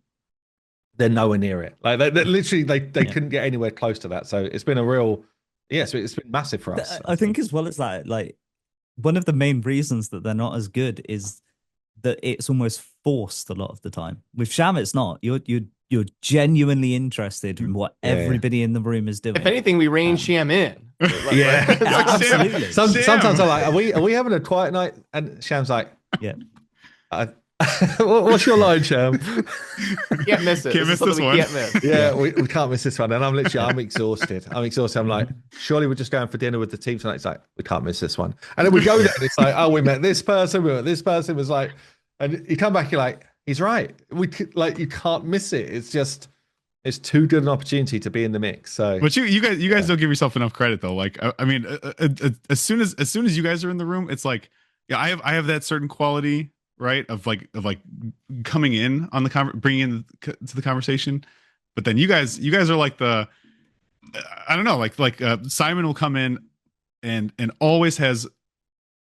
they're nowhere near it. Like they literally they couldn't get anywhere close to that. So it's been a real, so it's been massive for us. I think as well as that, like, one of the main reasons that they're not as good is that it's almost forced a lot of the time. With Sham, it's not. You're genuinely interested in what everybody in the room is doing. If anything, we rein Sham in. Absolutely. Sometimes I'm like, are we having a quiet night? And Sham's like, yeah. What's your line, Sham? Can't miss it. Can't miss this one. Can't miss. Yeah, we can't miss this one. And I'm exhausted. I'm like, surely we're just going for dinner with the team tonight. It's like, we can't miss this one. And then we go there and it's like, oh, we met this person. We met this person. Was like, and you come back, you're like, he's right. You can't miss it. It's just, it's too good an opportunity to be in the mix. So, but you guys don't give yourself enough credit though. Like, I mean, as soon as you guys are in the room, it's like, I have that certain quality, right, of like coming in on the bringing in to the conversation. But then you guys are like I don't know, like Simon will come in and always has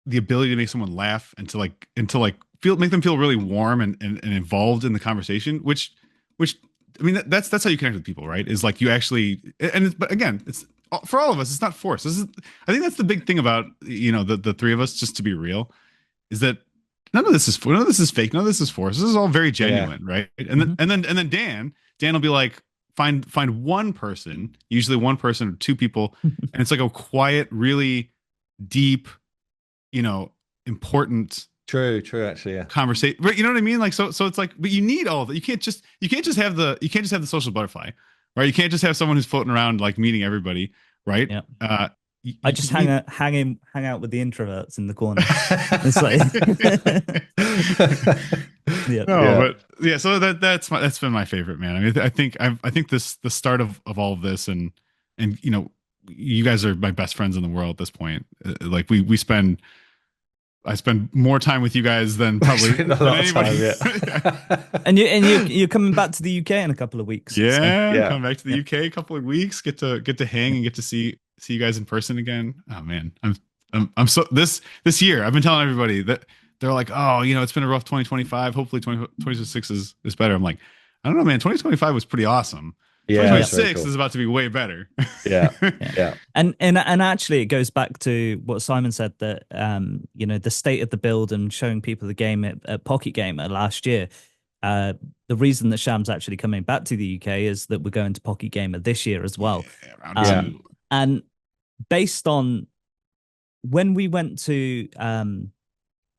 the ability to make someone laugh and to make them feel really warm and involved in the conversation, which I mean, that's how you connect with people, right? Is like you actually, but again, it's for all of us, it's not forced. I think that's the big thing about, the three of us, just to be real, is that none of this is fake. None of this is forced. This is all very genuine, right? And then Dan will be like, find one person, usually one person or two people, and it's like a quiet, really deep, important. True, actually, yeah. Conversation, but you know what I mean? Like, so it's like, but you need all of that. You can't just have the social butterfly, right? You can't just have someone who's floating around like meeting everybody, right? Yeah. I just hang out with the introverts in the corner. It's like, but yeah. So that's been my favorite, man. I mean, I think the start of all of this, and you guys are my best friends in the world at this point. Like I spend more time with you guys than probably than anybody. And you're coming back to the UK in a couple of weeks. Yeah, coming back to the UK a couple of weeks. Get to hang and get to see you guys in person again. Oh man, I'm so this year. I've been telling everybody that they're like, oh, it's been a rough 2025. Hopefully 2026 is better. I'm like, I don't know, man. 2025 was pretty awesome. Yeah, 2026 is about to be way better. Yeah. And actually, it goes back to what Simon said, that the state of the build and showing people the game at Pocket Gamer last year. The reason that Sham's actually coming back to the UK is that we're going to Pocket Gamer this year as well. And based on when we went to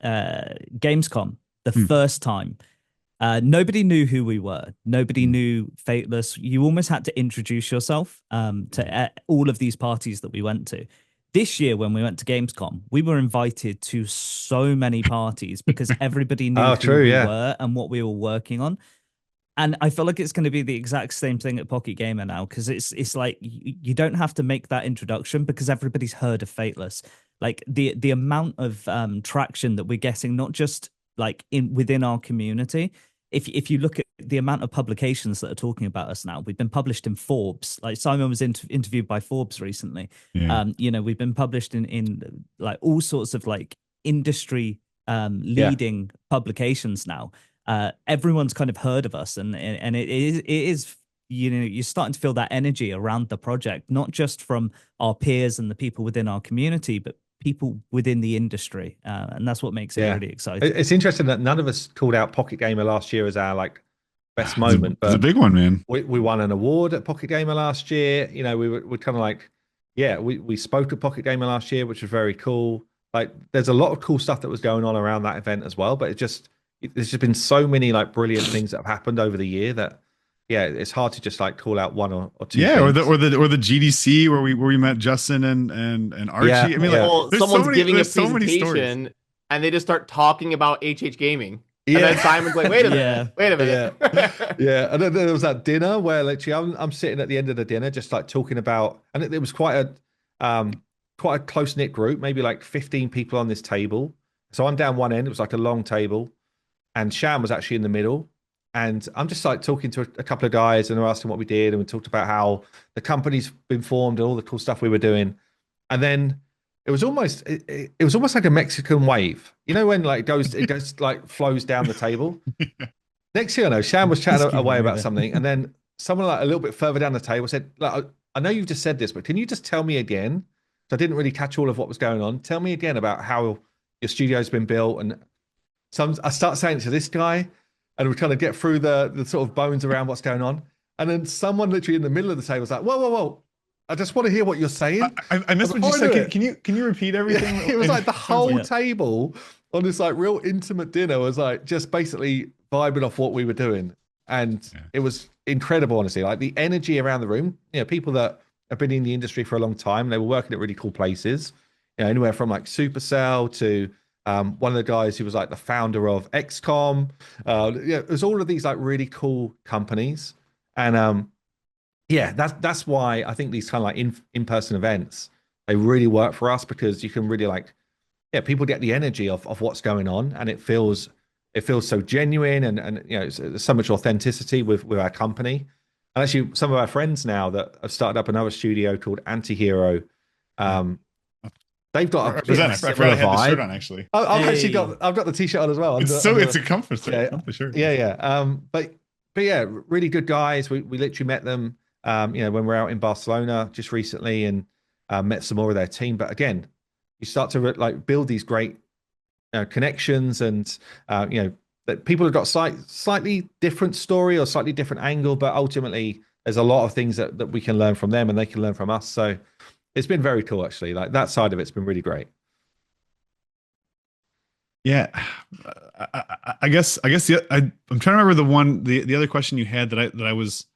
Gamescom the first time. Nobody knew who we were. Nobody knew Fateless. You almost had to introduce yourself to all of these parties that we went to. This year, when we went to Gamescom, we were invited to so many parties because everybody knew who we were and what we were working on. And I feel like it's going to be the exact same thing at Pocket Gamer now, because it's like you don't have to make that introduction because everybody's heard of Fateless. Like the amount of traction that we're getting, not just like within our community. If you look at the amount of publications that are talking about us now, we've been published in Forbes. Like Simon was interviewed by Forbes recently. Yeah. We've been published in like all sorts of like industry leading publications now. Everyone's kind of heard of us, and it is you're starting to feel that energy around the project, not just from our peers and the people within our community, but people within the industry, and that's what makes it really exciting. It's interesting that none of us called out Pocket Gamer last year as our like best moment, but it's a big one, man. We won an award at Pocket Gamer last year. You know, we're kind of like, we spoke at Pocket Gamer last year, which was very cool. Like, there's a lot of cool stuff that was going on around that event as well. But there's just been so many like brilliant things that have happened over the year that, it's hard to just like call out one or two. Yeah, things. or the GDC where we met Justin and Archie. Yeah, I mean, like, someone's giving a presentation and they just start talking about HH Gaming. And then Simon's like, wait a minute. Yeah. And then there was that dinner where literally I'm sitting at the end of the dinner just like talking about, and it was quite a close-knit group, maybe like 15 people on this table. So I'm down one end, it was like a long table, and Sham was actually in the middle. And I'm just like talking to a couple of guys, and they're asking what we did, and we talked about how the company's been formed and all the cool stuff we were doing. And then it was almost like a Mexican wave, you know, when like it goes like flows down the table. Next thing I know, Sham was chatting away about something, and then someone like a little bit further down the table said, like, I know you've just said this, but can you just tell me again? So I didn't really catch all of what was going on. Tell me again about how your studio's been built. And so I start saying it to this guy, and we're trying to get through the sort of bones around what's going on. And then someone literally in the middle of the table was like, whoa. I just want to hear what you're saying. I missed what you said. Can you repeat everything? It was like the whole table on this like real intimate dinner was like just basically vibing off what we were doing. And it was incredible, honestly. Like the energy around the room, people that have been in the industry for a long time, they were working at really cool places, anywhere from like Supercell to one of the guys who was like the founder of XCOM. It was all of these like really cool companies. And that's why I think these kind of like in-person events, they really work for us, because you can really like, people get the energy of what's going on, and it feels so genuine, and there's so much authenticity with our company. And actually some of our friends now that have started up another studio called Antihero, they've got a similar vibe. On, actually. I've got the t-shirt on as well. It's a comfort shirt. But yeah, really good guys. We literally met them when we're out in Barcelona just recently, and met some more of their team. But again, you start to like build these great connections, and that people have got slightly different story or slightly different angle, but ultimately there's a lot of things that we can learn from them, and they can learn from us. So it's been very cool, actually. Like that side of it's been really great. Yeah, I guess I'm trying to remember the other question you had that I was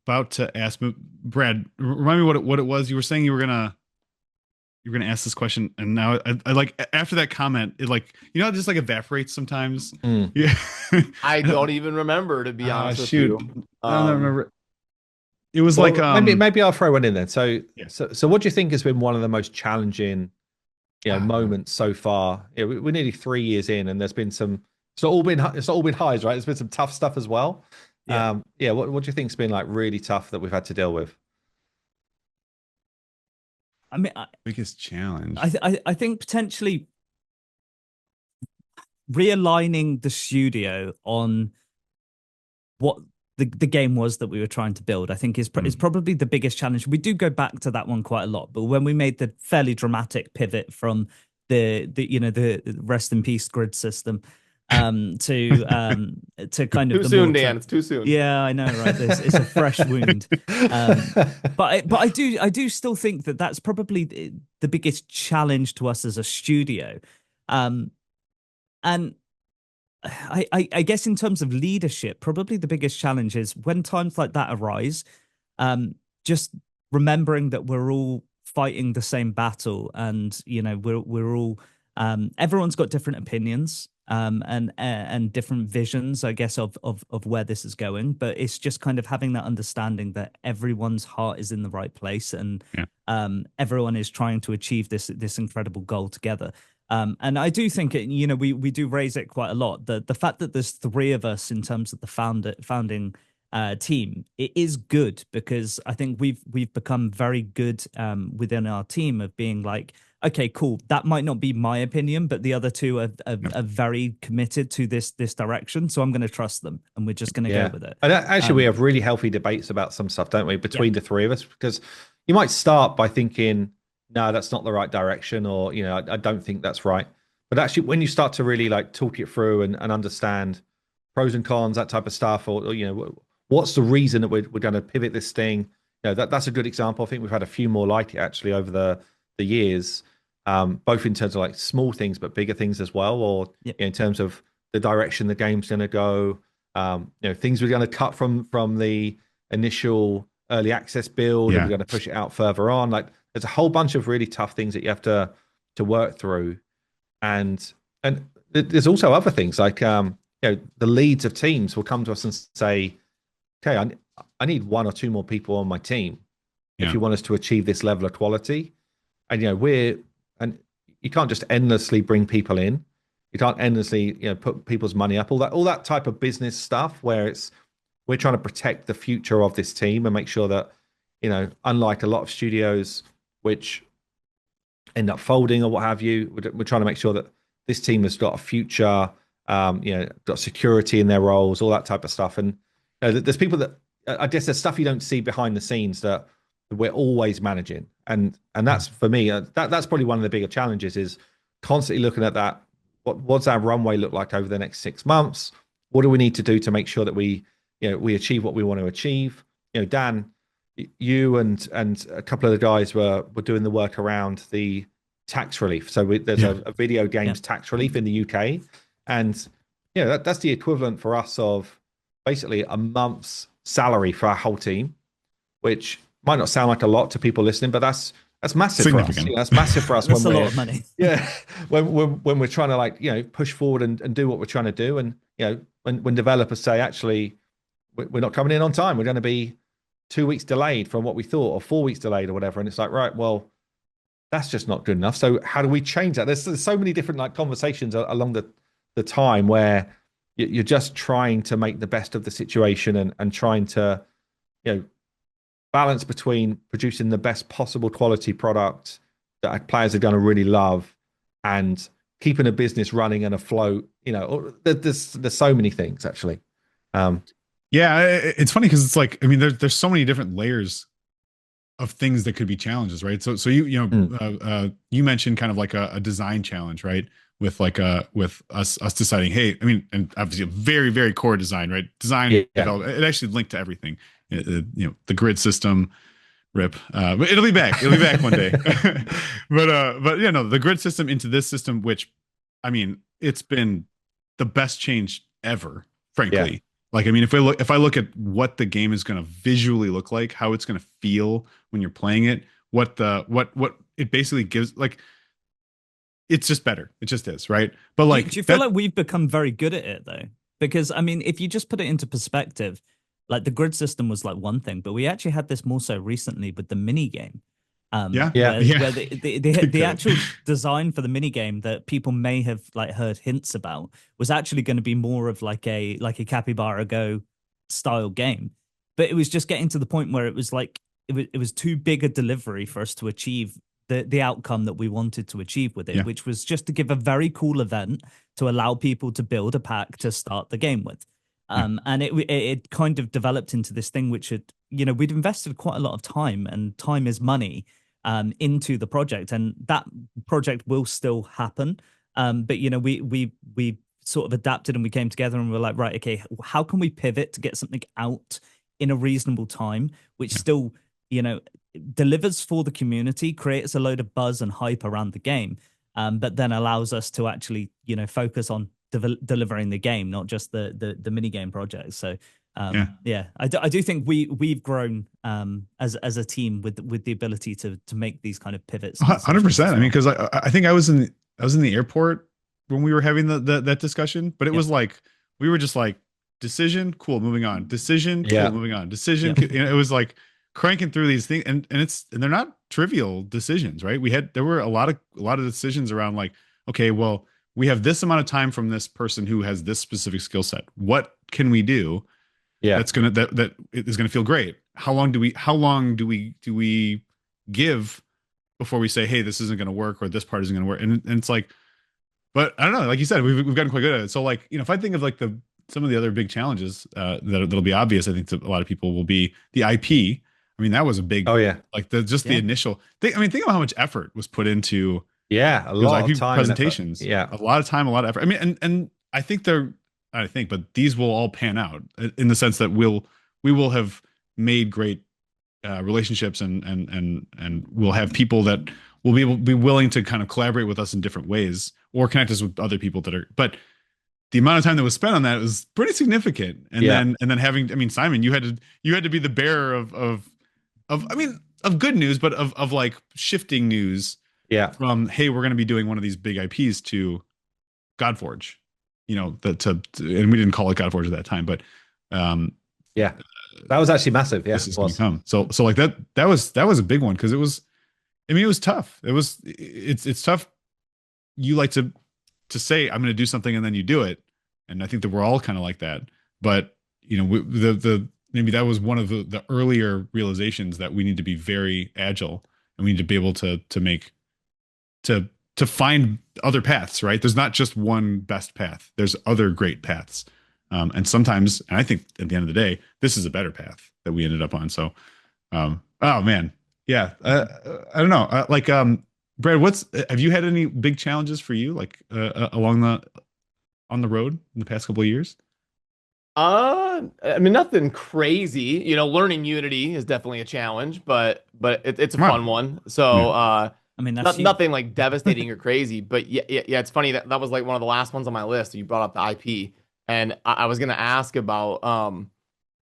about to ask. Brad, remind me what it was. You were saying you were gonna ask this question, and now I like, after that comment, it like, it just like evaporates sometimes. Yeah, I don't even remember, to be honest with you. I don't remember. It was maybe I'll throw one in then. So what do you think has been one of the most challenging moments so far? We're nearly 3 years in, and there's been some. It's not all been highs, right? There's been some tough stuff as well. What do you think's been like really tough that we've had to deal with? I mean, biggest challenge. I think potentially realigning the studio on what the game was that we were trying to build, I think is probably the biggest challenge. We do go back to that one quite a lot, but when we made the fairly dramatic pivot from the rest in peace grid system to kind of too soon, Dan. It's too soon. Yeah, I know, right? It's a fresh wound. But I do still think that that's probably the biggest challenge to us as a studio. And I guess in terms of leadership, probably the biggest challenge is when times like that arise, just remembering that we're all fighting the same battle, and we're all everyone's got different opinions and different visions, I guess, of where this is going. But it's just kind of having that understanding that everyone's heart is in the right place, and everyone is trying to achieve this incredible goal together. And I do think we do raise it quite a lot. The fact that there's 3 of us in terms of the founding team, it is good, because I think we've become very good within our team of being like, okay, cool, that might not be my opinion, but the other 2 are very committed to this direction, so I'm going to trust them, and we're just going to go with it. And actually, we have really healthy debates about some stuff, don't we, between the 3 of us? Because you might start by thinking, no, that's not the right direction, or I don't think that's right. But actually, when you start to really like talk it through and understand pros and cons, that type of stuff, or what's the reason that we're going to pivot this thing? That's a good example. I think we've had a few more like it actually over the years, both in terms of like small things but bigger things as well, or in terms of the direction the game's going to go. Things we're going to cut from the initial early access build, and we're going to push it out further on. Like there's a whole bunch of really tough things that you have to work through, and there's also other things like the leads of teams will come to us and say, okay, I need one or two more people on my team if you want us to achieve this level of quality. And and you can't just endlessly bring people in. You can't endlessly put people's money up. All that type of business stuff where we're trying to protect the future of this team and make sure that unlike a lot of studios which end up folding or what have you, we're trying to make sure that this team has got a future, got security in their roles, all that type of stuff. And there's people that I guess there's stuff you don't see behind the scenes that we're always managing, and that's for me that's probably one of the bigger challenges, is constantly looking at that. What's our runway look like over the next 6 months? What do we need to do to make sure that we achieve what we want to achieve? Dan, you and a couple of the guys were doing the work around the tax relief. So there's a video games tax relief in the UK, and that's the equivalent for us of basically a month's salary for our whole team, which might not sound like a lot to people listening, but that's massive for us. That's massive for us. That's a lot of money. Yeah, when we're trying to push forward and do what we're trying to do, and when developers say actually we're not coming in on time, we're going to be 2 weeks delayed from what we thought, or 4 weeks delayed or whatever, and it's like, right, well, that's just not good enough. So how do we change that? There's so many different conversations along the time where you're just trying to make the best of the situation and trying to balance between producing the best possible quality product that our players are going to really love and keeping a business running and afloat. There's so many things actually. It's funny because it's like, I mean, there's so many different layers of things that could be challenges, right? So you mentioned kind of like a design challenge, right? With with us deciding, hey, I mean, and obviously a very, very core design, right? Design development, it actually linked to everything. The grid system, rip, but it'll be back one day. but the grid system into this system, which, I mean, it's been the best change ever, frankly. Like, I mean, if I look at what the game is going to visually look like, how it's going to feel when you're playing it, what it basically gives, like, it's just better. It just is, right? But like, do you feel like we've become very good at it though? Because I mean, if you just put it into perspective, like the grid system was like one thing, but we actually had this more so recently with the mini game. Where the actual design for the mini game that people may have like heard hints about was actually going to be more of like a Capybara Go style game, but it was just getting to the point where it was like it was too big a delivery for us to achieve the outcome that we wanted to achieve with it, which was just to give a very cool event to allow people to build a pack to start the game with. And it kind of developed into this thing which had, we'd invested quite a lot of time, and time is money, into the project, and that project will still happen. But we sort of adapted and we came together and we're like, right, okay, how can we pivot to get something out in a reasonable time, which still, delivers for the community, creates a load of buzz and hype around the game, but then allows us to actually, focus on delivering the game, not just the mini game project. So I do think we've grown as a team with the ability to make these kind of pivots. 100%. I mean, because I think I was in the airport when we were having that discussion, but it was like we were just like, decision, cool, moving on, decision, cool, moving on, decision. It was like cranking through these things, and they're not trivial decisions, right? There were a lot of decisions around like, okay, well, we have this amount of time from this person who has this specific skill set. What can we do? That is gonna feel great. How long do we give before we say, hey, this isn't gonna work, or this part isn't gonna work? And it's like, but I don't know. Like you said, we've gotten quite good at it. So like, if I think of like some of the other big challenges that'll be obvious, I think to a lot of people will be the IP. I mean, that was a big, Oh yeah, like the just the Yeah. initial thing. I mean, think about how much effort was put into yeah, a those lot of IP time and effort. presentations. Yeah, A lot of time, a lot of effort. I mean, and I think, but these will all pan out in the sense that we will have made great relationships and we'll have people that will be willing to kind of collaborate with us in different ways or connect us with other people that are. But the amount of time that was spent on that was pretty significant. Yeah. And then having, I mean, Simon, you had to be the bearer of I mean, of good news, but of like shifting news yeah, from, hey, we're going to be doing one of these big IPs to Godforge, you know, and we didn't call it Godforge at that time, but yeah. That was actually massive. Yeah, this it is going to was. come. So like that was a big one because it was, I mean, it was tough. It's tough. You like to say I'm going to do something and then you do it, and I think that we're all kind of like that. But you know, the maybe that was one of the earlier realizations that we need to be very agile and we need to be able to make to find other paths. Right? There's not just one best path. There's other great paths, and sometimes, and I think at the end of the day, this is a better path that we ended up on. So, oh man, yeah, I don't know, Brad, have you had any big challenges for you, like along on the road in the past couple of years? I mean, nothing crazy. You know, learning Unity is definitely a challenge, but it's a Wow. fun one. So, Yeah. I mean, that's nothing like devastating or crazy, but yeah, it's funny that was like one of the last ones on my list. You brought up the IP, and I was gonna ask about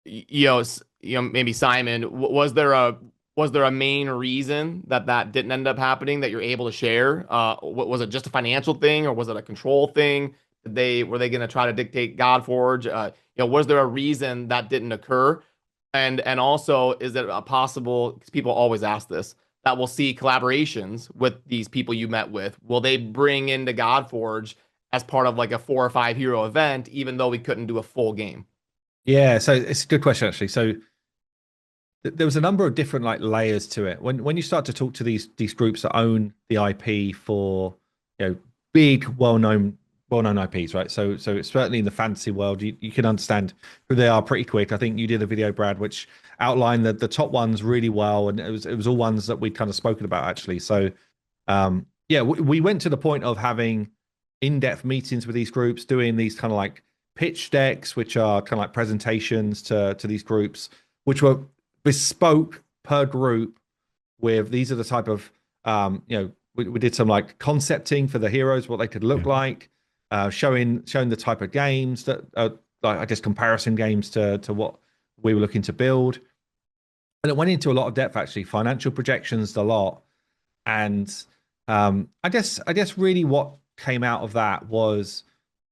maybe Simon, was there a main reason that didn't end up happening that you're able to share? Was it just a financial thing or was it a control thing? Were they going to try to dictate Godforge? Was there a reason that didn't occur? And also, is it a possible? Because people always ask this, that we'll see collaborations with these people you met with. Will they bring into Godforge as part of like a 4 or 5 hero event, even though we couldn't do a full game? Yeah, so it's a good question actually. So there was a number of different like layers to it. When you start to talk to these groups that own the IP for big well-known IPs, right? So it's certainly in the fantasy world, you can understand who they are pretty quick. I think you did a video, Brad, which outlined the top ones really well, and it was all ones that we'd kind of spoken about actually. So yeah, we went to the point of having in-depth meetings with these groups, doing these kind of like pitch decks, which are kind of like presentations to these groups, which were bespoke per group. With these are the type of we did some like concepting for the heroes, what they could look like, showing the type of games that like I guess comparison games to what we were looking to build, and it went into a lot of depth actually, financial projections a lot, and I guess really what came out of that was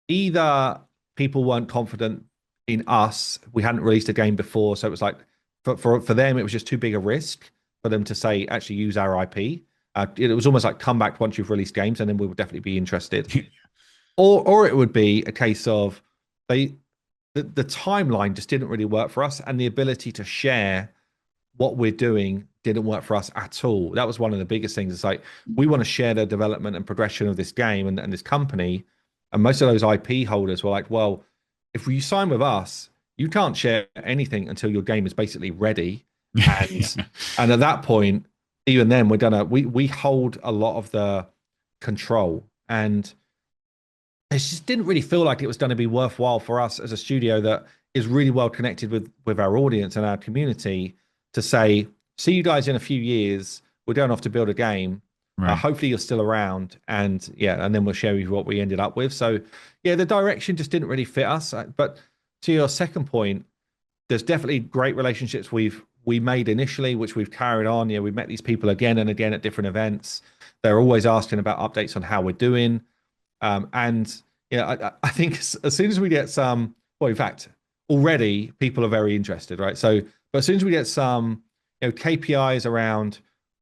either people weren't confident in us, we hadn't released a game before, so it was like for them it was just too big a risk for them to say actually use our IP. It was almost like come back once you've released games and then we would definitely be interested. or it would be a case of the timeline just didn't really work for us, and the ability to share what we're doing didn't work for us at all. That was one of the biggest things. It's like we want to share the development and progression of this game and this company. And most of those IP holders were like, well, if you sign with us, you can't share anything until your game is basically ready. And at that point, even then, we hold a lot of the control, and it just didn't really feel like it was going to be worthwhile for us as a studio that is really well connected with our audience and our community to say, see you guys in a few years. We're going off to build a game. Right. Hopefully you're still around, and then we'll share with you what we ended up with. So yeah, the direction just didn't really fit us. But to your second point, there's definitely great relationships we made initially, which we've carried on. We've met these people again and again at different events. They're always asking about updates on how we're doing. And I think as soon as we get some, well, in fact, already people are very interested, right? So, but as soon as we get some, KPIs around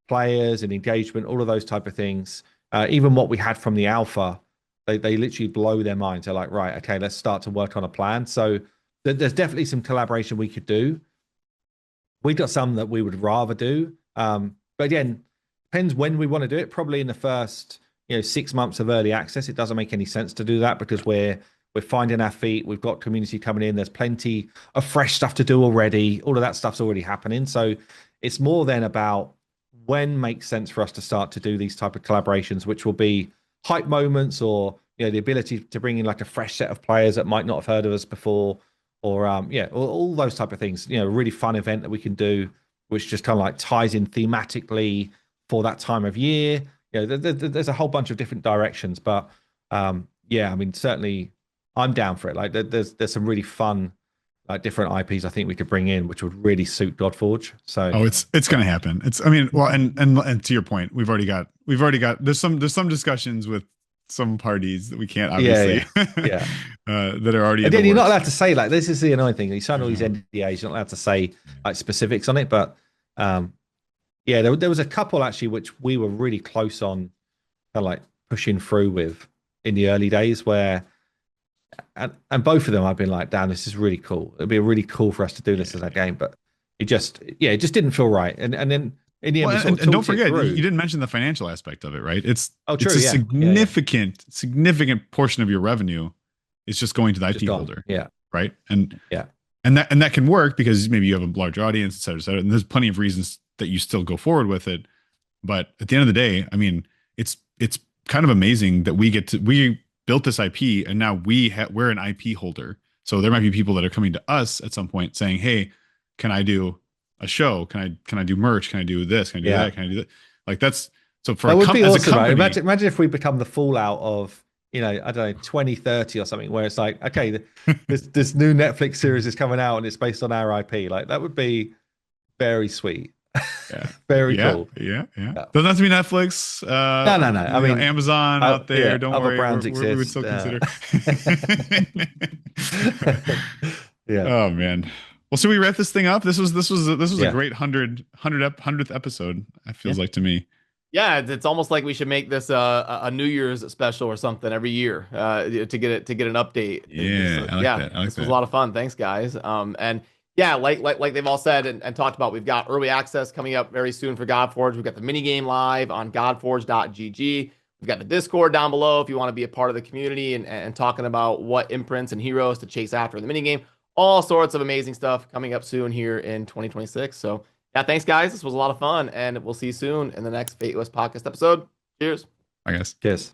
players and engagement, all of those type of things, even what we had from the alpha, they literally blow their minds. They're like, right, okay, let's start to work on a plan. So there's definitely some collaboration we could do. We got some that we would rather do. But again, depends when we want to do it. Probably in the first 6 months of early access, it doesn't make any sense to do that because we're finding our feet. We've got community coming in. There's plenty of fresh stuff to do already. All of that stuff's already happening. So it's more then about when makes sense for us to start to do these type of collaborations, which will be hype moments, or the ability to bring in like a fresh set of players that might not have heard of us before, or all those type of things. A really fun event that we can do, which just kind of like ties in thematically for that time of year. There's a whole bunch of different directions, but I mean, certainly I'm down for it. Like there's some really fun like different IPs I think we could bring in, which would really suit Godforge. So it's going to happen. I mean, well, and to your point, we've already got there's some discussions with some parties that we can't obviously that are already. And then you're not allowed to say, like, this is the annoying thing. You sign all these NDAs, you're not allowed to say like specifics on it. But there was a couple actually which we were really close on, kind of like pushing through with in the early days, where and both of them I've been like, damn, this is really cool. It'd be really cool for us to do this as a game, but it just didn't feel right. And then in the end, and don't forget, you didn't mention the financial aspect of it, right? It's true, it's a significant portion of your revenue is just going to the IP holder, right? And that can work because maybe you have a large audience, et cetera, et cetera, and there's plenty of reasons that you still go forward with it. But at the end of the day, I mean, it's kind of amazing that we built this IP and now we're an IP holder. So there might be people that are coming to us at some point saying, "Hey, can I do a show? Can I do merch? Can I do this? Can I do that? Can I do that?" Like that's so for that would be awesome, as a company, right? Imagine if we become the fallout of I don't know 2030 or something, where it's like, okay, this new Netflix series is coming out and it's based on our IP. Like that would be very sweet. Very cool. Yeah. Doesn't have to be Netflix. No. I mean, Amazon out there. Don't other worry. brands we would still consider. Oh man. Well, should we wrap this thing up? This was a great 100th episode. It feels like to me. Yeah, it's almost like we should make this a New Year's special or something every year to get an update. Yeah, I like that. This was a lot of fun. Thanks, guys. And yeah, like they've all said and talked about, we've got early access coming up very soon for Godforge. We've got the minigame live on godforge.gg. We've got the Discord down below if you want to be a part of the community and talking about what imprints and heroes to chase after in the minigame. All sorts of amazing stuff coming up soon here in 2026. So yeah, thanks guys. This was a lot of fun, and we'll see you soon in the next Fateless podcast episode. Cheers. I guess. Cheers.